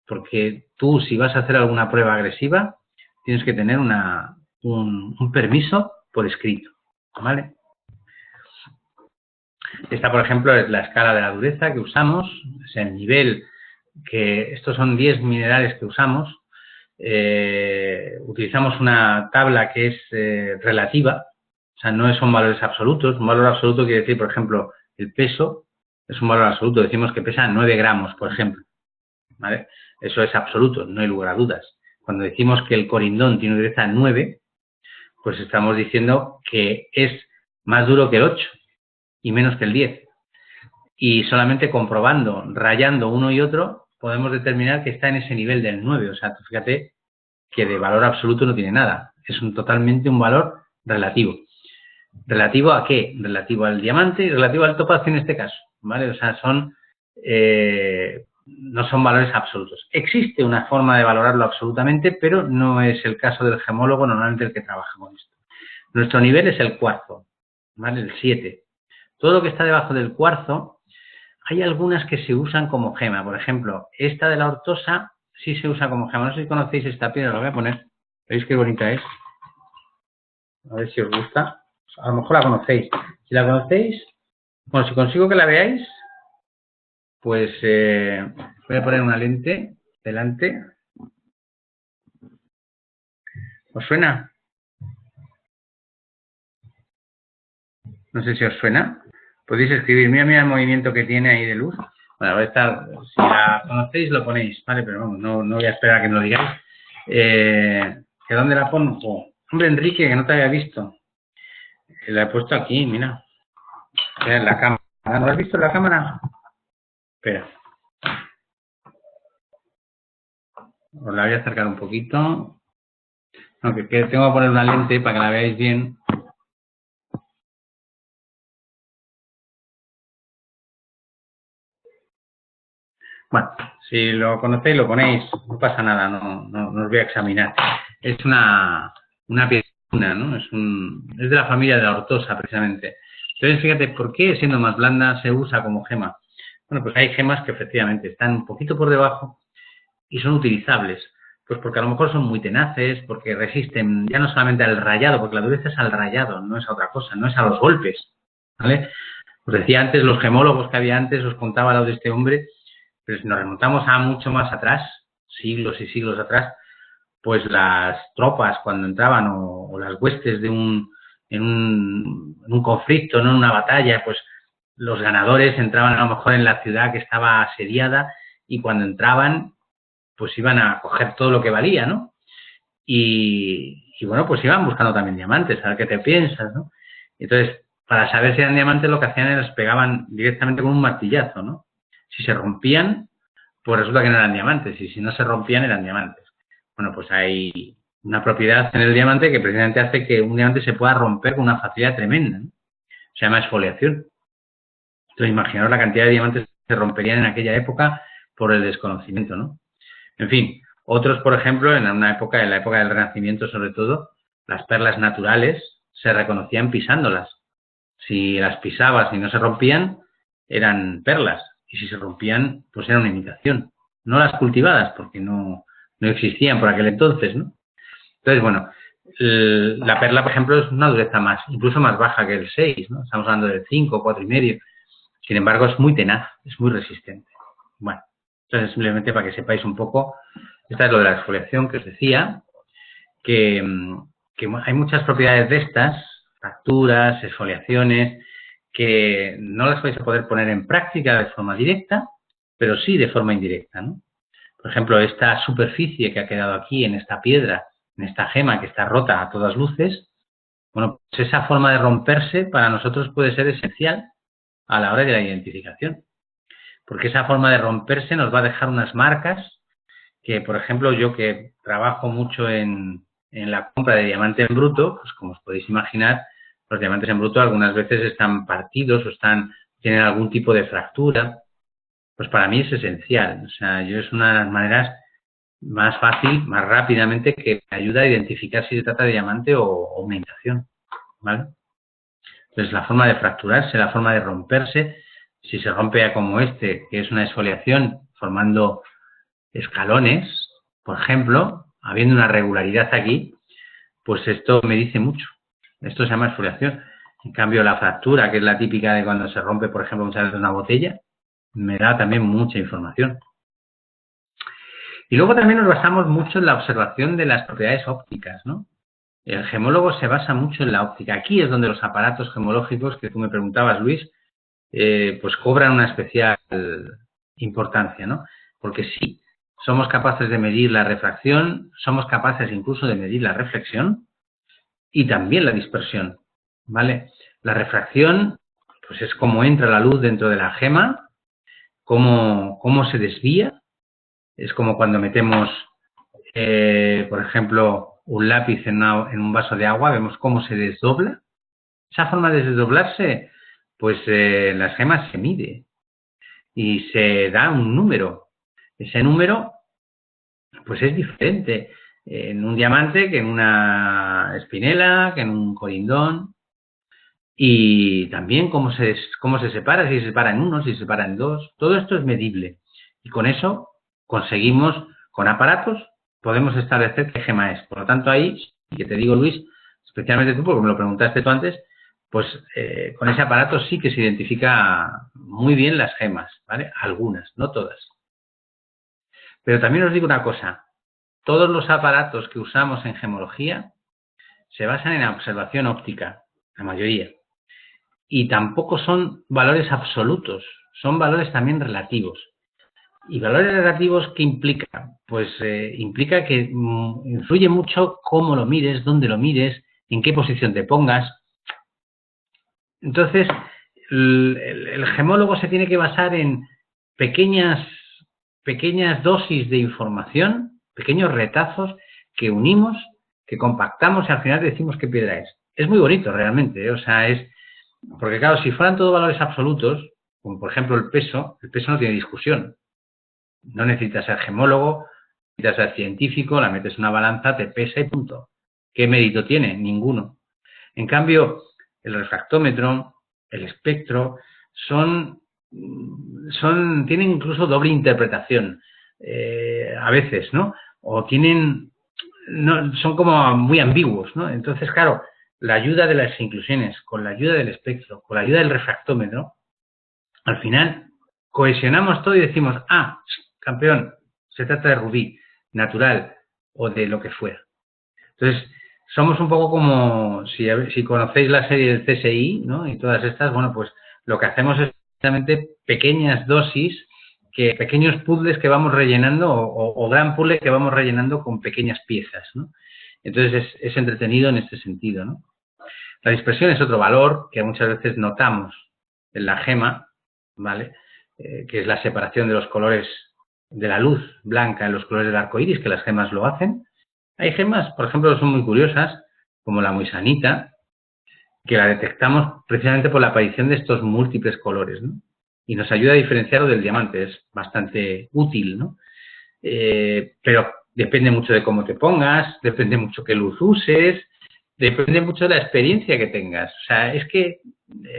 Porque tú, si vas a hacer alguna prueba agresiva, tienes que tener un permiso por escrito, ¿vale? Esta, por ejemplo, es la escala de la dureza que usamos, es el nivel que estos son 10 minerales que usamos. Utilizamos una tabla que es relativa, sea, no son valores absolutos. Un valor absoluto quiere decir, por ejemplo, el peso es un valor absoluto. Decimos que pesa 9 gramos, por ejemplo, ¿vale? Eso es absoluto, no hay lugar a dudas. Cuando decimos que el corindón tiene una dureza 9, pues estamos diciendo que es más duro que el 8 y menos que el 10. Y solamente comprobando, rayando uno y otro, podemos determinar que está en ese nivel del 9. O sea, tú fíjate que de valor absoluto no tiene nada. Es totalmente un valor relativo. ¿Relativo a qué? Relativo al diamante y relativo al topacio en este caso, ¿vale? O sea, no son valores absolutos. Existe una forma de valorarlo absolutamente, pero no es el caso del gemólogo normalmente el que trabaja con esto. Nuestro nivel es el cuarzo, ¿vale? El 7. Todo lo que está debajo del cuarzo, hay algunas que se usan como gema. Por ejemplo, esta de la ortosa sí se usa como gema. No sé si conocéis esta piedra, la voy a poner. ¿Veis qué bonita es? A ver si os gusta. A lo mejor la conocéis. Si la conocéis, bueno, si consigo que la veáis, pues voy a poner una lente delante. ¿Os suena? No sé si os suena. Podéis escribir. Mira el movimiento que tiene ahí de luz. Bueno, va a estar, si la conocéis lo ponéis, ¿vale? Pero vamos, no voy a esperar a que me lo digáis. ¿Que dónde la pongo? Hombre, Enrique, que no te había visto. La he puesto aquí, mira. En la cámara. ¿No has visto la cámara? Espera. Os la voy a acercar un poquito. Aunque tengo que poner una lente para que la veáis bien. Bueno, si lo conocéis, lo ponéis. No pasa nada, no os voy a examinar. Es una piedra, ¿no? Es de la familia de la ortosa, precisamente. Entonces, fíjate, ¿por qué siendo más blanda se usa como gema? Bueno, pues hay gemas que efectivamente están un poquito por debajo y son utilizables. Pues porque a lo mejor son muy tenaces, porque resisten ya no solamente al rayado, porque la dureza es al rayado, no es a otra cosa, no es a los golpes, ¿vale? Os decía antes, los gemólogos que había antes, os contaba lo de este hombre, pero si nos remontamos a mucho más atrás, siglos y siglos atrás, pues las tropas cuando entraban o las huestes en un conflicto, no en una batalla, pues los ganadores entraban a lo mejor en la ciudad que estaba asediada y cuando entraban pues iban a coger todo lo que valía, ¿no? Y bueno, pues iban buscando también diamantes, a ver qué te piensas, ¿no? Entonces, para saber si eran diamantes, lo que hacían era los pegaban directamente con un martillazo, ¿no? Si se rompían, pues resulta que no eran diamantes, y si no se rompían, eran diamantes. Bueno, pues hay una propiedad en el diamante que precisamente hace que un diamante se pueda romper con una facilidad tremenda, ¿no? Se llama exfoliación. Entonces, imaginaos la cantidad de diamantes que se romperían en aquella época por el desconocimiento, ¿no? En fin, otros, por ejemplo, en la época del Renacimiento sobre todo, las perlas naturales se reconocían pisándolas. Si las pisabas y no se rompían, eran perlas. Y si se rompían, pues era una imitación. No las cultivadas, porque no existían por aquel entonces, ¿no? Entonces, bueno, la perla, por ejemplo, es una dureza incluso más baja que el 6, ¿no? Estamos hablando del 5, 4,5. Sin embargo, es muy tenaz, es muy resistente. Bueno, entonces simplemente para que sepáis un poco, esta es lo de la exfoliación que os decía, que hay muchas propiedades de estas, fracturas, exfoliaciones, que no las vais a poder poner en práctica de forma directa, pero sí de forma indirecta, ¿no? Por ejemplo, esta superficie que ha quedado aquí en esta piedra, en esta gema que está rota a todas luces, bueno, pues esa forma de romperse para nosotros puede ser esencial a la hora de la identificación. Porque esa forma de romperse nos va a dejar unas marcas que, por ejemplo, yo que trabajo mucho en la compra de diamante en bruto, pues como os podéis imaginar, los diamantes en bruto algunas veces están partidos o tienen algún tipo de fractura. Pues para mí es esencial. O sea, es una de las maneras más fácil, más rápidamente, que me ayuda a identificar si se trata de diamante o una imitación, ¿vale? Entonces, la forma de fracturarse, la forma de romperse, si se rompe como este, que es una exfoliación formando escalones, por ejemplo, habiendo una regularidad aquí, pues esto me dice mucho. Esto se llama exfoliación. En cambio, la fractura, que es la típica de cuando se rompe, por ejemplo, muchas veces una botella, me da también mucha información. Y luego también nos basamos mucho en la observación de las propiedades ópticas, ¿no? El gemólogo se basa mucho en la óptica. Aquí es donde los aparatos gemológicos que tú me preguntabas, Luis, pues cobran una especial importancia, ¿no? Porque sí, somos capaces de medir la refracción, somos capaces incluso de medir la reflexión y también la dispersión, ¿vale? La refracción, pues es cómo entra la luz dentro de la gema, cómo se desvía, es como cuando metemos, por ejemplo, un lápiz en un vaso de agua, vemos cómo se desdobla. Esa forma de desdoblarse, pues en las gemas se mide y se da un número. Ese número, pues es diferente en un diamante que en una espinela, que en un corindón. Y también cómo se separa, si se separa en uno, si se separa en dos. Todo esto es medible. Y con eso conseguimos, con aparatos, podemos establecer qué gema es. Por lo tanto, ahí, que te digo, Luis, especialmente tú, porque me lo preguntaste tú antes, pues con ese aparato sí que se identifica muy bien las gemas, ¿vale? Algunas, no todas. Pero también os digo una cosa, todos los aparatos que usamos en gemología se basan en la observación óptica, la mayoría. Y tampoco son valores absolutos, son valores también relativos. ¿Y valores relativos qué implica? Pues implica que influye mucho cómo lo mires, dónde lo mires, en qué posición te pongas. Entonces, el gemólogo se tiene que basar en pequeñas dosis de información, pequeños retazos que unimos, que compactamos y al final decimos qué piedra es. Es muy bonito realmente, ¿eh? O sea, porque claro, si fueran todos valores absolutos, como por ejemplo el peso no tiene discusión. No necesitas ser gemólogo, necesitas ser científico, la metes en una balanza, te pesa y punto. ¿Qué mérito tiene? Ninguno. En cambio, el refractómetro, el espectro, tienen incluso doble interpretación, a veces, ¿no? O son como muy ambiguos, ¿no? Entonces, claro, la ayuda de las inclusiones, con la ayuda del espectro, con la ayuda del refractómetro, al final cohesionamos todo y decimos, campeón, se trata de rubí, natural o de lo que fuera. Entonces, somos un poco como, si conocéis la serie del CSI, ¿no? Y todas estas, bueno, pues lo que hacemos es precisamente pequeñas dosis, pequeños puzzles que vamos rellenando o gran puzzle que vamos rellenando con pequeñas piezas, ¿no? Entonces, es entretenido en este sentido, ¿no? La dispersión es otro valor que muchas veces notamos en la gema, ¿vale? Que es la separación de los colores de la luz blanca en los colores del arco iris, que las gemas lo hacen. Hay gemas, por ejemplo, que son muy curiosas, como la muisanita, que la detectamos precisamente por la aparición de estos múltiples colores, ¿no? Y nos ayuda a diferenciarlo del diamante, es bastante útil, ¿no? Pero depende mucho de cómo te pongas, depende mucho qué luz uses, depende mucho de la experiencia que tengas. O sea, es que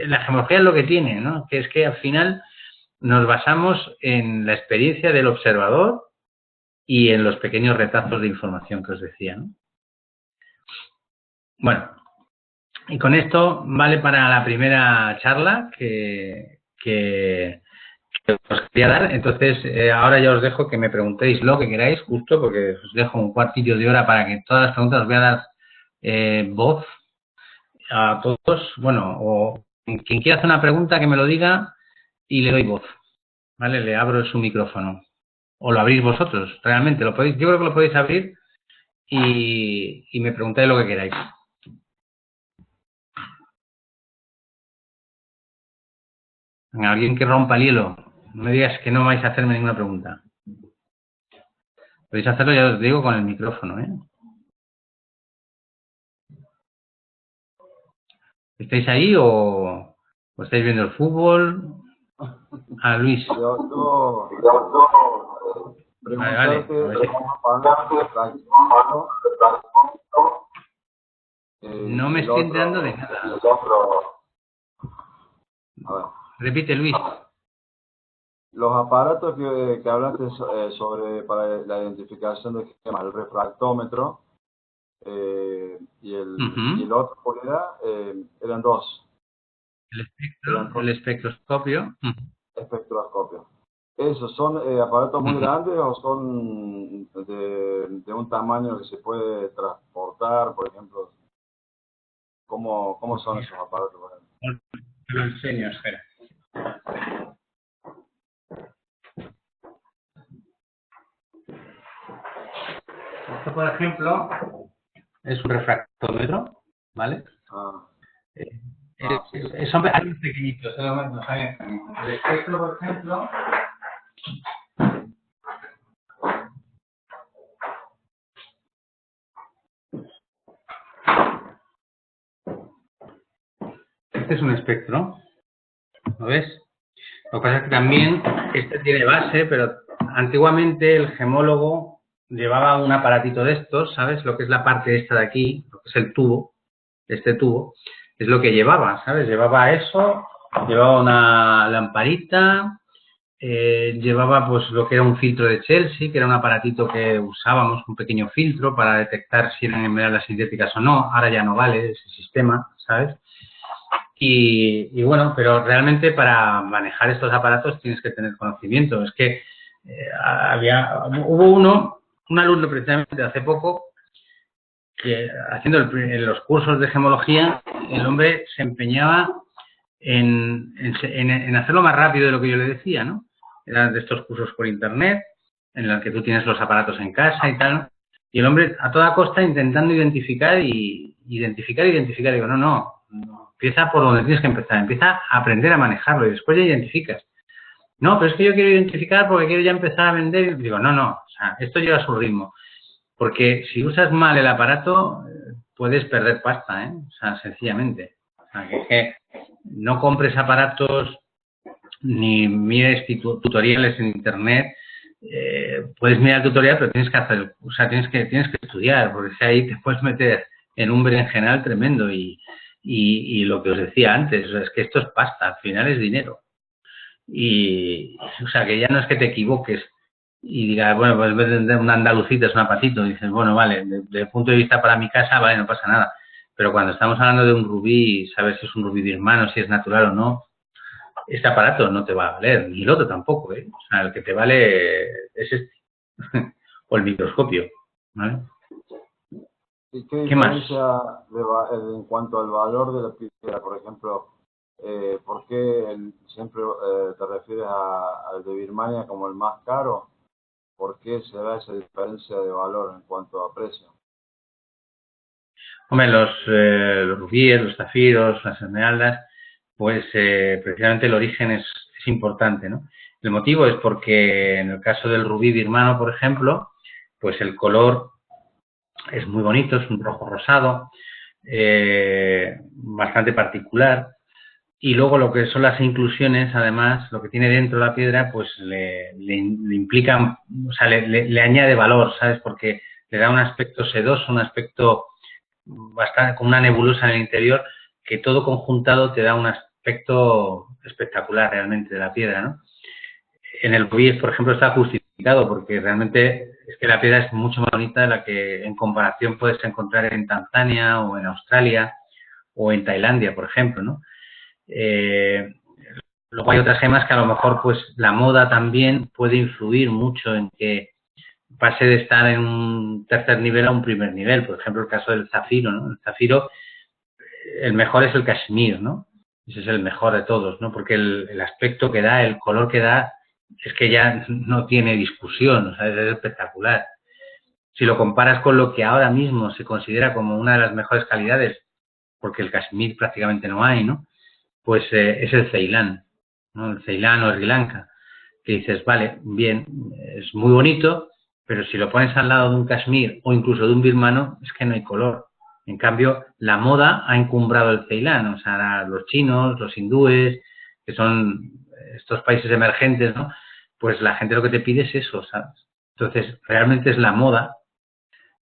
la gemología es lo que tiene, ¿no? Que es que al final nos basamos en la experiencia del observador y en los pequeños retazos de información que os decía, ¿no? Bueno, y con esto vale para la primera charla que os quería dar. Entonces, ahora ya os dejo que me preguntéis lo que queráis, justo, porque os dejo un cuartillo de hora para que todas las preguntas os voy a dar voz a todos. Bueno, o quien quiera hacer una pregunta que me lo diga y le doy voz, ¿vale? Le abro su micrófono. O lo abrís vosotros, realmente. Yo creo que lo podéis abrir y me preguntáis lo que queráis. Alguien que rompa el hielo. No me digas que no vais a hacerme ninguna pregunta. Podéis hacerlo, ya os digo, con el micrófono, ¿eh? ¿Estáis ahí o estáis viendo el fútbol? Luis. Vale. No me estoy enterando de nada. Repite, Luis. Los aparatos que hablaste sobre para la identificación de gemas, el refractómetro y el otro, ¿cuál era? Eran dos. El espectroscopio. Espectroscopio. ¿Esos son aparatos muy grandes o son de un tamaño que se puede transportar, por ejemplo? ¿Cómo son esos aparatos? Te lo enseño, espera. Esto, por ejemplo, es un refractómetro, ¿vale? Son años pequeñitos, el espectro, por ejemplo, este es un espectro, ¿lo ves? Lo que pasa es que también este tiene base, pero antiguamente el gemólogo llevaba un aparatito de estos, ¿sabes? Lo que es la parte esta de aquí, lo que es el tubo, este tubo, es lo que llevaba, ¿sabes? Llevaba eso, llevaba una lamparita, llevaba pues lo que era un filtro de Chelsea, que era un aparatito que usábamos, un pequeño filtro para detectar si eran esmeraldas sintéticas o no. Ahora ya no vale ese sistema, ¿sabes? Y bueno, pero realmente para manejar estos aparatos tienes que tener conocimiento. Es que hubo un alumno precisamente hace poco, que haciendo los cursos de gemología, el hombre se empeñaba en hacerlo más rápido de lo que yo le decía, ¿no? Eran de estos cursos por internet, en los que tú tienes los aparatos en casa y tal, y el hombre a toda costa intentando identificar. Digo, no, empieza por donde tienes que empezar, empieza a aprender a manejarlo y después ya identificas. No, pero es que yo quiero identificar porque quiero ya empezar a vender. Y digo, no, o sea, esto lleva a su ritmo. Porque si usas mal el aparato, puedes perder pasta, ¿eh? O sea, sencillamente. O sea, que no compres aparatos ni mires tutoriales en internet. Puedes mirar el tutorial, pero tienes que hacer, o sea, tienes que estudiar, porque si ahí te puedes meter en un berenjenal tremendo y lo que os decía antes, o sea, es que esto es pasta, al final es dinero. Y, o sea, que ya no es que te equivoques y digas, bueno, pues en vez de vender una andalucita es un apatito, dices, bueno, vale, desde el punto de vista para mi casa, vale, no pasa nada. Pero cuando estamos hablando de un rubí, sabes si es un rubí birmano, si es natural o no, este aparato no te va a valer, ni el otro tampoco, ¿eh? O sea, el que te vale es este, o el microscopio, ¿vale? ¿Y qué diferencia en cuanto al valor de la piedra, por ejemplo? ¿Por qué siempre te refieres al de Birmania como el más caro? ¿Por qué se da esa diferencia de valor en cuanto a precio? Hombre, los rubíes, los zafiros, las esmeraldas, pues precisamente el origen es importante, ¿no? El motivo es porque en el caso del rubí birmano, por ejemplo, pues el color es muy bonito, es un rojo rosado, bastante particular. Y luego lo que son las inclusiones, además, lo que tiene dentro la piedra, pues le implica, o sea, le añade valor, ¿sabes? Porque le da un aspecto sedoso, un aspecto bastante con una nebulosa en el interior, que todo conjuntado te da un aspecto espectacular realmente de la piedra, ¿no? En el rubí, por ejemplo, está justificado porque realmente es que la piedra es mucho más bonita de la que en comparación puedes encontrar en Tanzania o en Australia o en Tailandia, por ejemplo, ¿no? Luego hay otras gemas que a lo mejor pues la moda también puede influir mucho en que pase de estar en un tercer nivel a un primer nivel. Por ejemplo, el caso del zafiro, ¿no? El zafiro, el mejor es el cashmere, ¿no? Ese es el mejor de todos, ¿no? Porque el aspecto que da, el color que da, es que ya no tiene discusión, o sea, es espectacular. Si lo comparas con lo que ahora mismo se considera como una de las mejores calidades, porque el cashmere prácticamente no hay, ¿no? Pues es el Ceilán, ¿no? El Ceilán o Sri Lanka, que dices, vale, bien, es muy bonito, pero si lo pones al lado de un Kashmir o incluso de un birmano, es que no hay color. En cambio, la moda ha encumbrado el Ceilán, o sea, los chinos, los hindúes, que son estos países emergentes, ¿no? Pues la gente lo que te pide es eso, ¿sabes? Entonces, realmente es la moda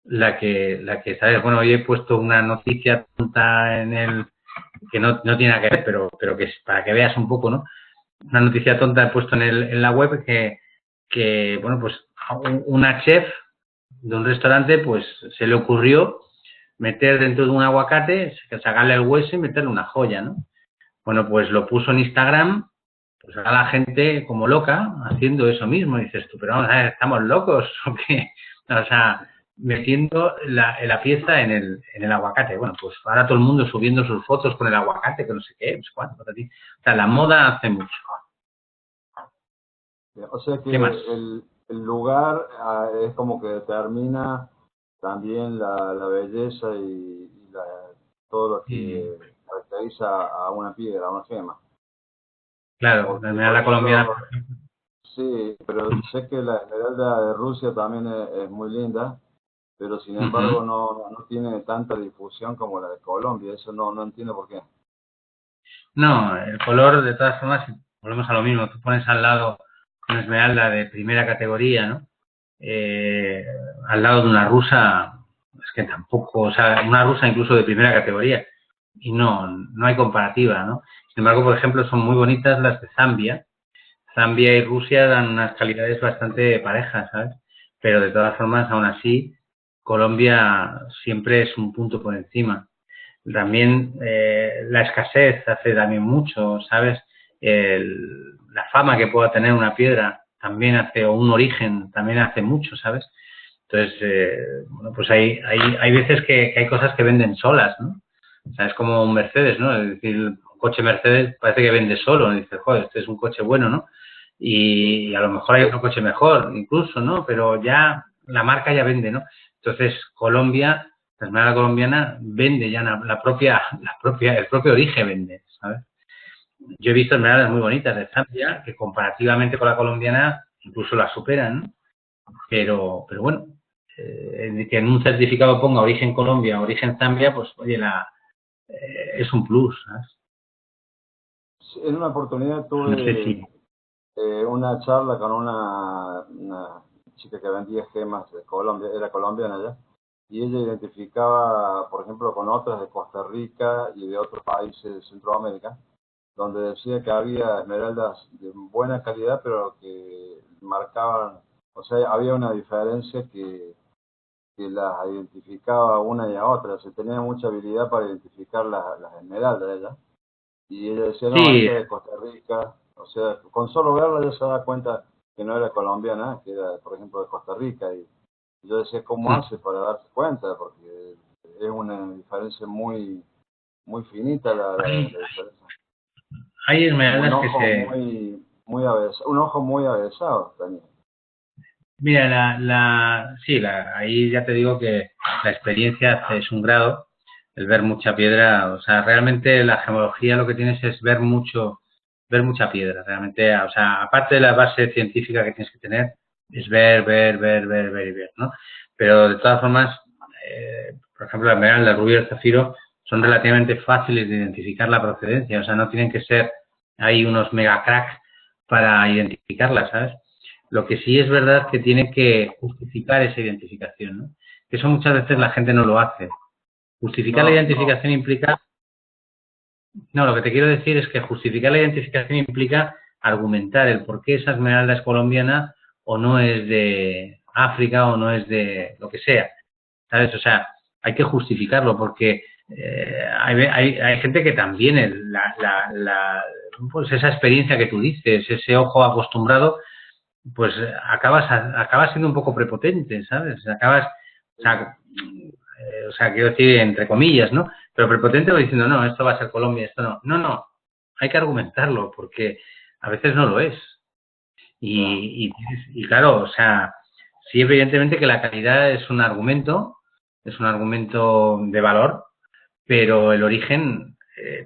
la que ¿sabes? Bueno, hoy he puesto una noticia tonta en el que no tiene nada que ver, pero que es para que veas un poco, ¿no? Una noticia tonta he puesto en la web que bueno, pues una chef de un restaurante pues se le ocurrió meter dentro de un aguacate, sacarle el hueso y meterle una joya, ¿no? Bueno, pues lo puso en Instagram pues ahora la gente como loca haciendo eso mismo. Y dices tú, pero vamos a ver, ¿estamos locos o qué? O sea, metiendo la pieza en el aguacate. Bueno, pues ahora todo el mundo subiendo sus fotos con el aguacate, que no sé qué, no sé cuánto. O sea, la moda hace mucho. O sea que ¿Qué más? el lugar es como que determina también la belleza todo lo que caracteriza a una piedra, a una gema. Claro, la Porque, por esmeralda colombiana. ejemplo, sí, pero sé que la esmeralda de Rusia también es muy linda, pero sin embargo no tiene tanta difusión como la de Colombia. Eso no entiendo por qué. No, el color, de todas formas, si volvemos a lo mismo, tú pones al lado una esmeralda de primera categoría, ¿no? Al lado de una rusa, es que tampoco, o sea, una rusa incluso de primera categoría, y no hay comparativa, ¿no? Sin embargo, por ejemplo, son muy bonitas las de Zambia. Zambia y Rusia dan unas calidades bastante parejas, ¿sabes? Pero de todas formas, aún así, Colombia siempre es un punto por encima. También la escasez hace también mucho, ¿sabes? La fama que pueda tener una piedra también hace, o un origen, también hace mucho, ¿sabes? Entonces, bueno, pues hay veces que hay cosas que venden solas, ¿no? O sea, es como un Mercedes, ¿no? Es decir, un coche Mercedes parece que vende solo, dices, joder, este es un coche bueno, ¿no? Y a lo mejor hay otro coche mejor, incluso, ¿no? Pero ya la marca ya vende, ¿no? Entonces, Colombia, la esmeralda colombiana vende ya el propio origen vende, ¿sabes? Yo he visto esmeraldas muy bonitas de Zambia que comparativamente con la colombiana incluso la superan, ¿no? Pero bueno, que en un certificado ponga origen Colombia, origen Zambia, pues oye, es un plus, ¿sabes? En una oportunidad No sé tuve si... una charla con una chica que vendía gemas de Colombia, era colombiana ya, y ella identificaba, por ejemplo, con otras de Costa Rica y de otros países de Centroamérica, donde decía que había esmeraldas de buena calidad, pero que marcaban, o sea, había una diferencia que las identificaba una y a otra, se tenía mucha habilidad para identificar las esmeraldas ella. Y ella decía, no, Sí, esta es de Costa Rica. O sea, con solo verla ya se da cuenta que no era colombiana, que era, por ejemplo, de Costa Rica. Y yo decía, ¿cómo hace para darse cuenta? Porque es una diferencia muy finita hay, la diferencia. hay Como un esmeraldas que ojo se... muy avesado, un ojo muy avesado también. Mira, sí, ahí ya te digo que la experiencia es un grado, el ver mucha piedra, o sea, realmente la gemología lo que tienes es ver mucha piedra, realmente, o sea, aparte de la base científica que tienes que tener, es ver y ver, ¿no? Pero de todas formas, por ejemplo, la esmeralda, el rubí y el zafiro son relativamente fáciles de identificar la procedencia, o sea, no tienen que ser ahí unos mega cracks para identificarla, ¿sabes? Lo que sí es verdad que tiene que justificar esa identificación, ¿no? Eso muchas veces la gente no lo hace. Justificar la No, identificación implica... No, lo que te quiero decir es que justificar la identificación implica argumentar el por qué esa esmeralda es colombiana o no es de África o no es de lo que sea, ¿sabes? O sea, hay que justificarlo porque hay gente que también pues esa experiencia que tú dices, ese ojo acostumbrado, pues acabas siendo un poco prepotente, ¿sabes? O sea, quiero decir entre comillas, ¿no? Pero prepotente va diciendo, no, esto va a ser Colombia, esto no. No, hay que argumentarlo porque a veces no lo es. no. Y claro, o sea, sí, evidentemente que la calidad es un argumento de valor, pero el origen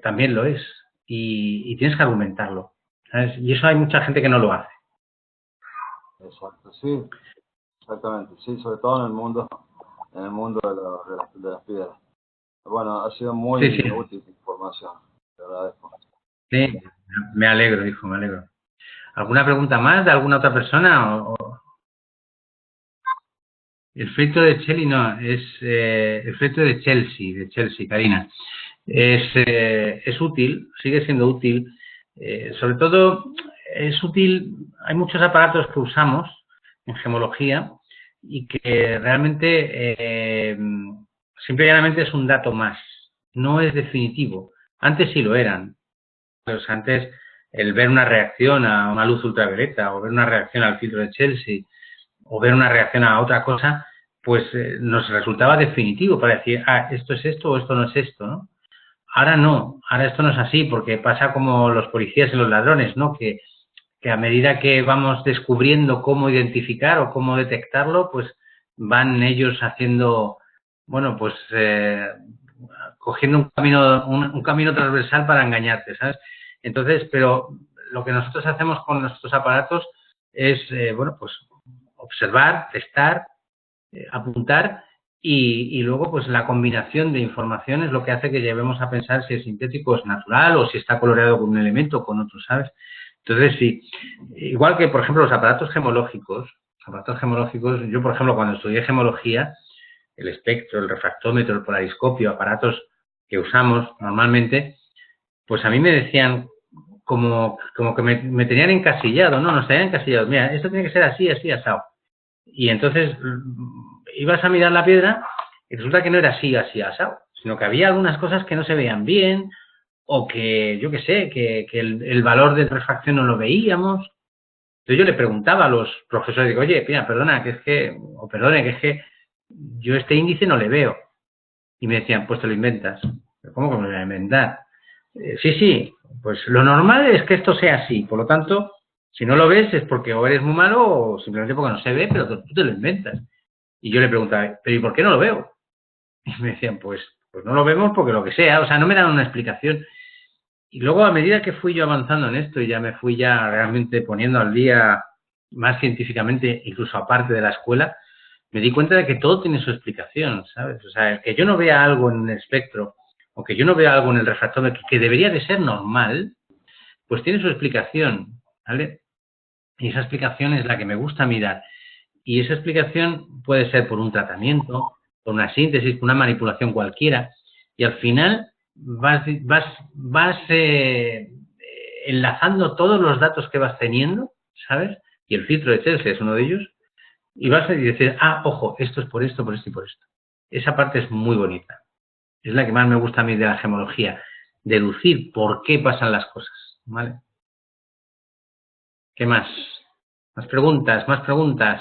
también lo es. Y tienes que argumentarlo, ¿sabes? Y eso hay mucha gente que no lo hace. Exacto, sí, exactamente. Sí, sobre todo en el mundo de las piedras. Bueno, ha sido Sí, sí. muy útil la información. Te agradezco. Sí, me alegro, hijo, me alegro. ¿Alguna pregunta más de alguna otra persona? El feto de Chelsea no, es el feto de Chelsea, Karina. Es útil, sigue siendo útil. Sobre todo, es útil, hay muchos aparatos que usamos en gemología y que realmente simple y llanamente es un dato más. No es definitivo. Antes sí lo eran. Pues antes el ver una reacción a una luz ultravioleta o ver una reacción al filtro de Chelsea o ver una reacción a otra cosa, pues nos resultaba definitivo para decir, ah, esto es esto o esto no es esto, ¿no? Ahora no, ahora esto no es así, porque pasa como los policías y los ladrones, ¿no? Que a medida que vamos descubriendo cómo identificar o cómo detectarlo, pues van ellos haciendo, bueno, pues cogiendo un camino transversal para engañarte, ¿sabes? Entonces, pero lo que nosotros hacemos con nuestros aparatos es, bueno, pues observar, testar, apuntar y luego pues la combinación de información es lo que hace que llevemos a pensar si el sintético es natural o si está coloreado con un elemento o con otro, ¿sabes? Entonces, sí, igual que, por ejemplo, los aparatos gemológicos, yo, por ejemplo, cuando estudié gemología, el espectro, el refractómetro, el polariscopio, aparatos que usamos normalmente, pues a mí me decían como que me tenían encasillado, ¿no? Nos tenían encasillado. Mira, esto tiene que ser así, así, asado. Y entonces ibas a mirar la piedra y resulta que no era así, así, asado, sino que había algunas cosas que no se veían bien o que, yo qué sé, que el valor de refracción no lo veíamos. Entonces yo le preguntaba a los profesores, digo, oye, mira, perdona, que es que, o perdone, que es que yo este índice no le veo. Y me decían, pues te lo inventas. ¿Cómo que me lo voy a inventar? Sí, sí, pues lo normal es que esto sea así. Por lo tanto, si no lo ves es porque o eres muy malo o simplemente porque no se ve, pero tú te lo inventas. Y yo le preguntaba, ¿pero y por qué no lo veo? Y me decían, pues no lo vemos porque lo que sea. O sea, no me dan una explicación. Y luego, a medida que fui yo avanzando en esto y ya me fui ya realmente poniendo al día más científicamente, incluso aparte de la escuela, me di cuenta de que todo tiene su explicación, ¿sabes? O sea, el que yo no vea algo en el espectro o que yo no vea algo en el refractómetro que debería de ser normal, pues tiene su explicación, ¿vale? Y esa explicación es la que me gusta mirar. Y esa explicación puede ser por un tratamiento, por una síntesis, por una manipulación cualquiera. Y al final vas enlazando todos los datos que vas teniendo, ¿sabes? Y el filtro de Chelsea es uno de ellos. Y vas a decir, ah, ojo, esto es por esto, por esto y por esto. Esa parte es muy bonita. Es la que más me gusta a mí de la gemología. Deducir por qué pasan las cosas, ¿vale? ¿Qué más? Más preguntas, más preguntas.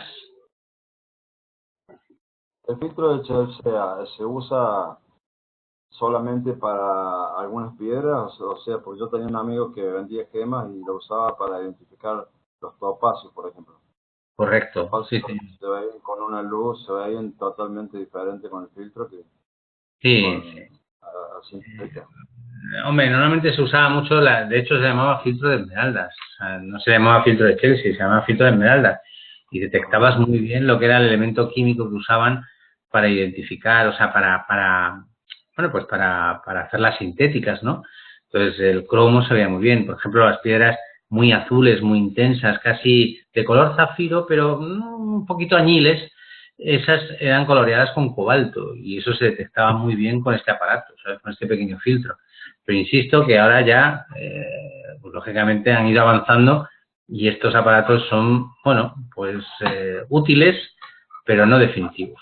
El filtro de Chelsea se usa solamente para algunas piedras, o sea, porque yo tenía un amigo que vendía gemas y lo usaba para identificar los topacios, por ejemplo. Los Correcto, sí, topacios sí. se ven con una luz, se ven totalmente diferente con el filtro que Sí, sí. con sintética. Hombre, normalmente se usaba mucho, de hecho se llamaba filtro de esmeraldas. O sea, no se llamaba filtro de Chelsea, se llamaba filtro de esmeraldas. Y detectabas muy bien lo que era el elemento químico que usaban para identificar, o sea, bueno, pues para hacer las sintéticas, ¿no? Entonces el cromo se veía muy bien. Por ejemplo, las piedras muy azules, muy intensas, casi de color zafiro, pero un poquito añiles, esas eran coloreadas con cobalto y eso se detectaba muy bien con este aparato, ¿sabes? Con este pequeño filtro. Pero insisto que ahora ya, pues lógicamente han ido avanzando y estos aparatos son, bueno, pues útiles, pero no definitivos.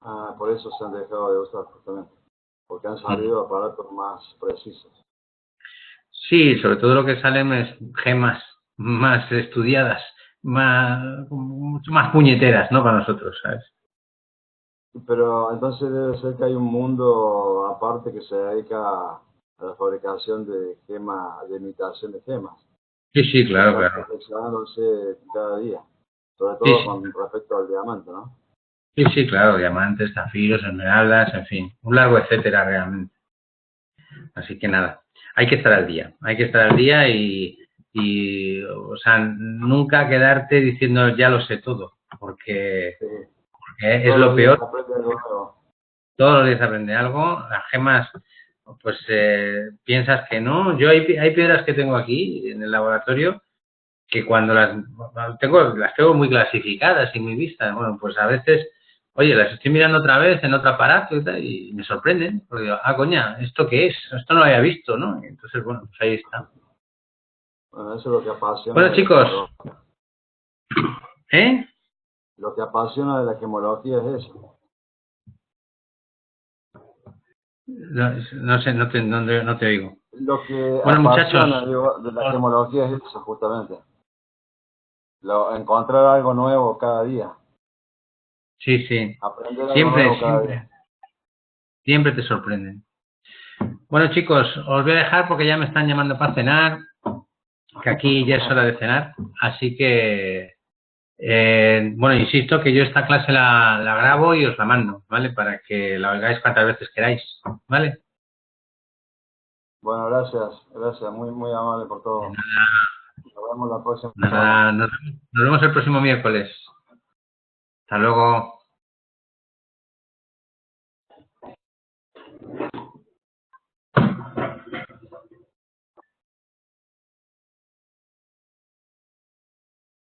Ah, por eso se han dejado de usar justamente, porque han salido aparatos más precisos. Sí, sobre todo lo que salen es gemas más estudiadas, mucho más puñeteras, ¿no? Para nosotros, ¿sabes? Pero entonces debe ser que hay un mundo aparte que se dedica a la fabricación de gemas, de imitación de gemas, Sí, sí, que claro, está claro. perfeccionándose cada día, sobre Sí, todo sí. con respecto al diamante, ¿no? Sí, sí, claro, diamantes, zafiros, esmeraldas, en fin, un largo etcétera realmente. Así que nada, hay que estar al día, hay que estar al día o sea, nunca quedarte diciendo ya lo sé todo, porque Sí. es Todos lo los días peor, aprende algo nuevo. todos los días aprende algo, las gemas, pues piensas que no, yo hay piedras que tengo aquí en el laboratorio que cuando las tengo muy clasificadas y muy vistas, bueno, pues a veces, oye, las estoy mirando otra vez en otro aparato y tal, y me sorprenden, porque digo, ah, coña, ¿esto qué es? Esto no lo había visto, ¿no? Y entonces, bueno, pues ahí está. Bueno, eso es lo que apasiona Bueno, de la chicos, gemología. ¿eh? Lo que apasiona de la gemología es eso. No sé, no te oigo. Lo que Bueno, apasiona, muchachos, digo, de la gemología es eso, justamente. Encontrar algo nuevo cada día. sí, sí, Aprender algo siempre, nuevo cada día. siempre, siempre te sorprenden. Bueno, chicos, os voy a dejar porque ya me están llamando para cenar, que aquí ya es hora de cenar, así que, bueno, insisto que yo esta clase la grabo y os la mando, ¿vale? Para que la oigáis cuantas veces queráis, ¿vale? Bueno, gracias, muy, muy amable por todo. Nos vemos la próxima semana. Nada, nos vemos el próximo miércoles. Hasta luego.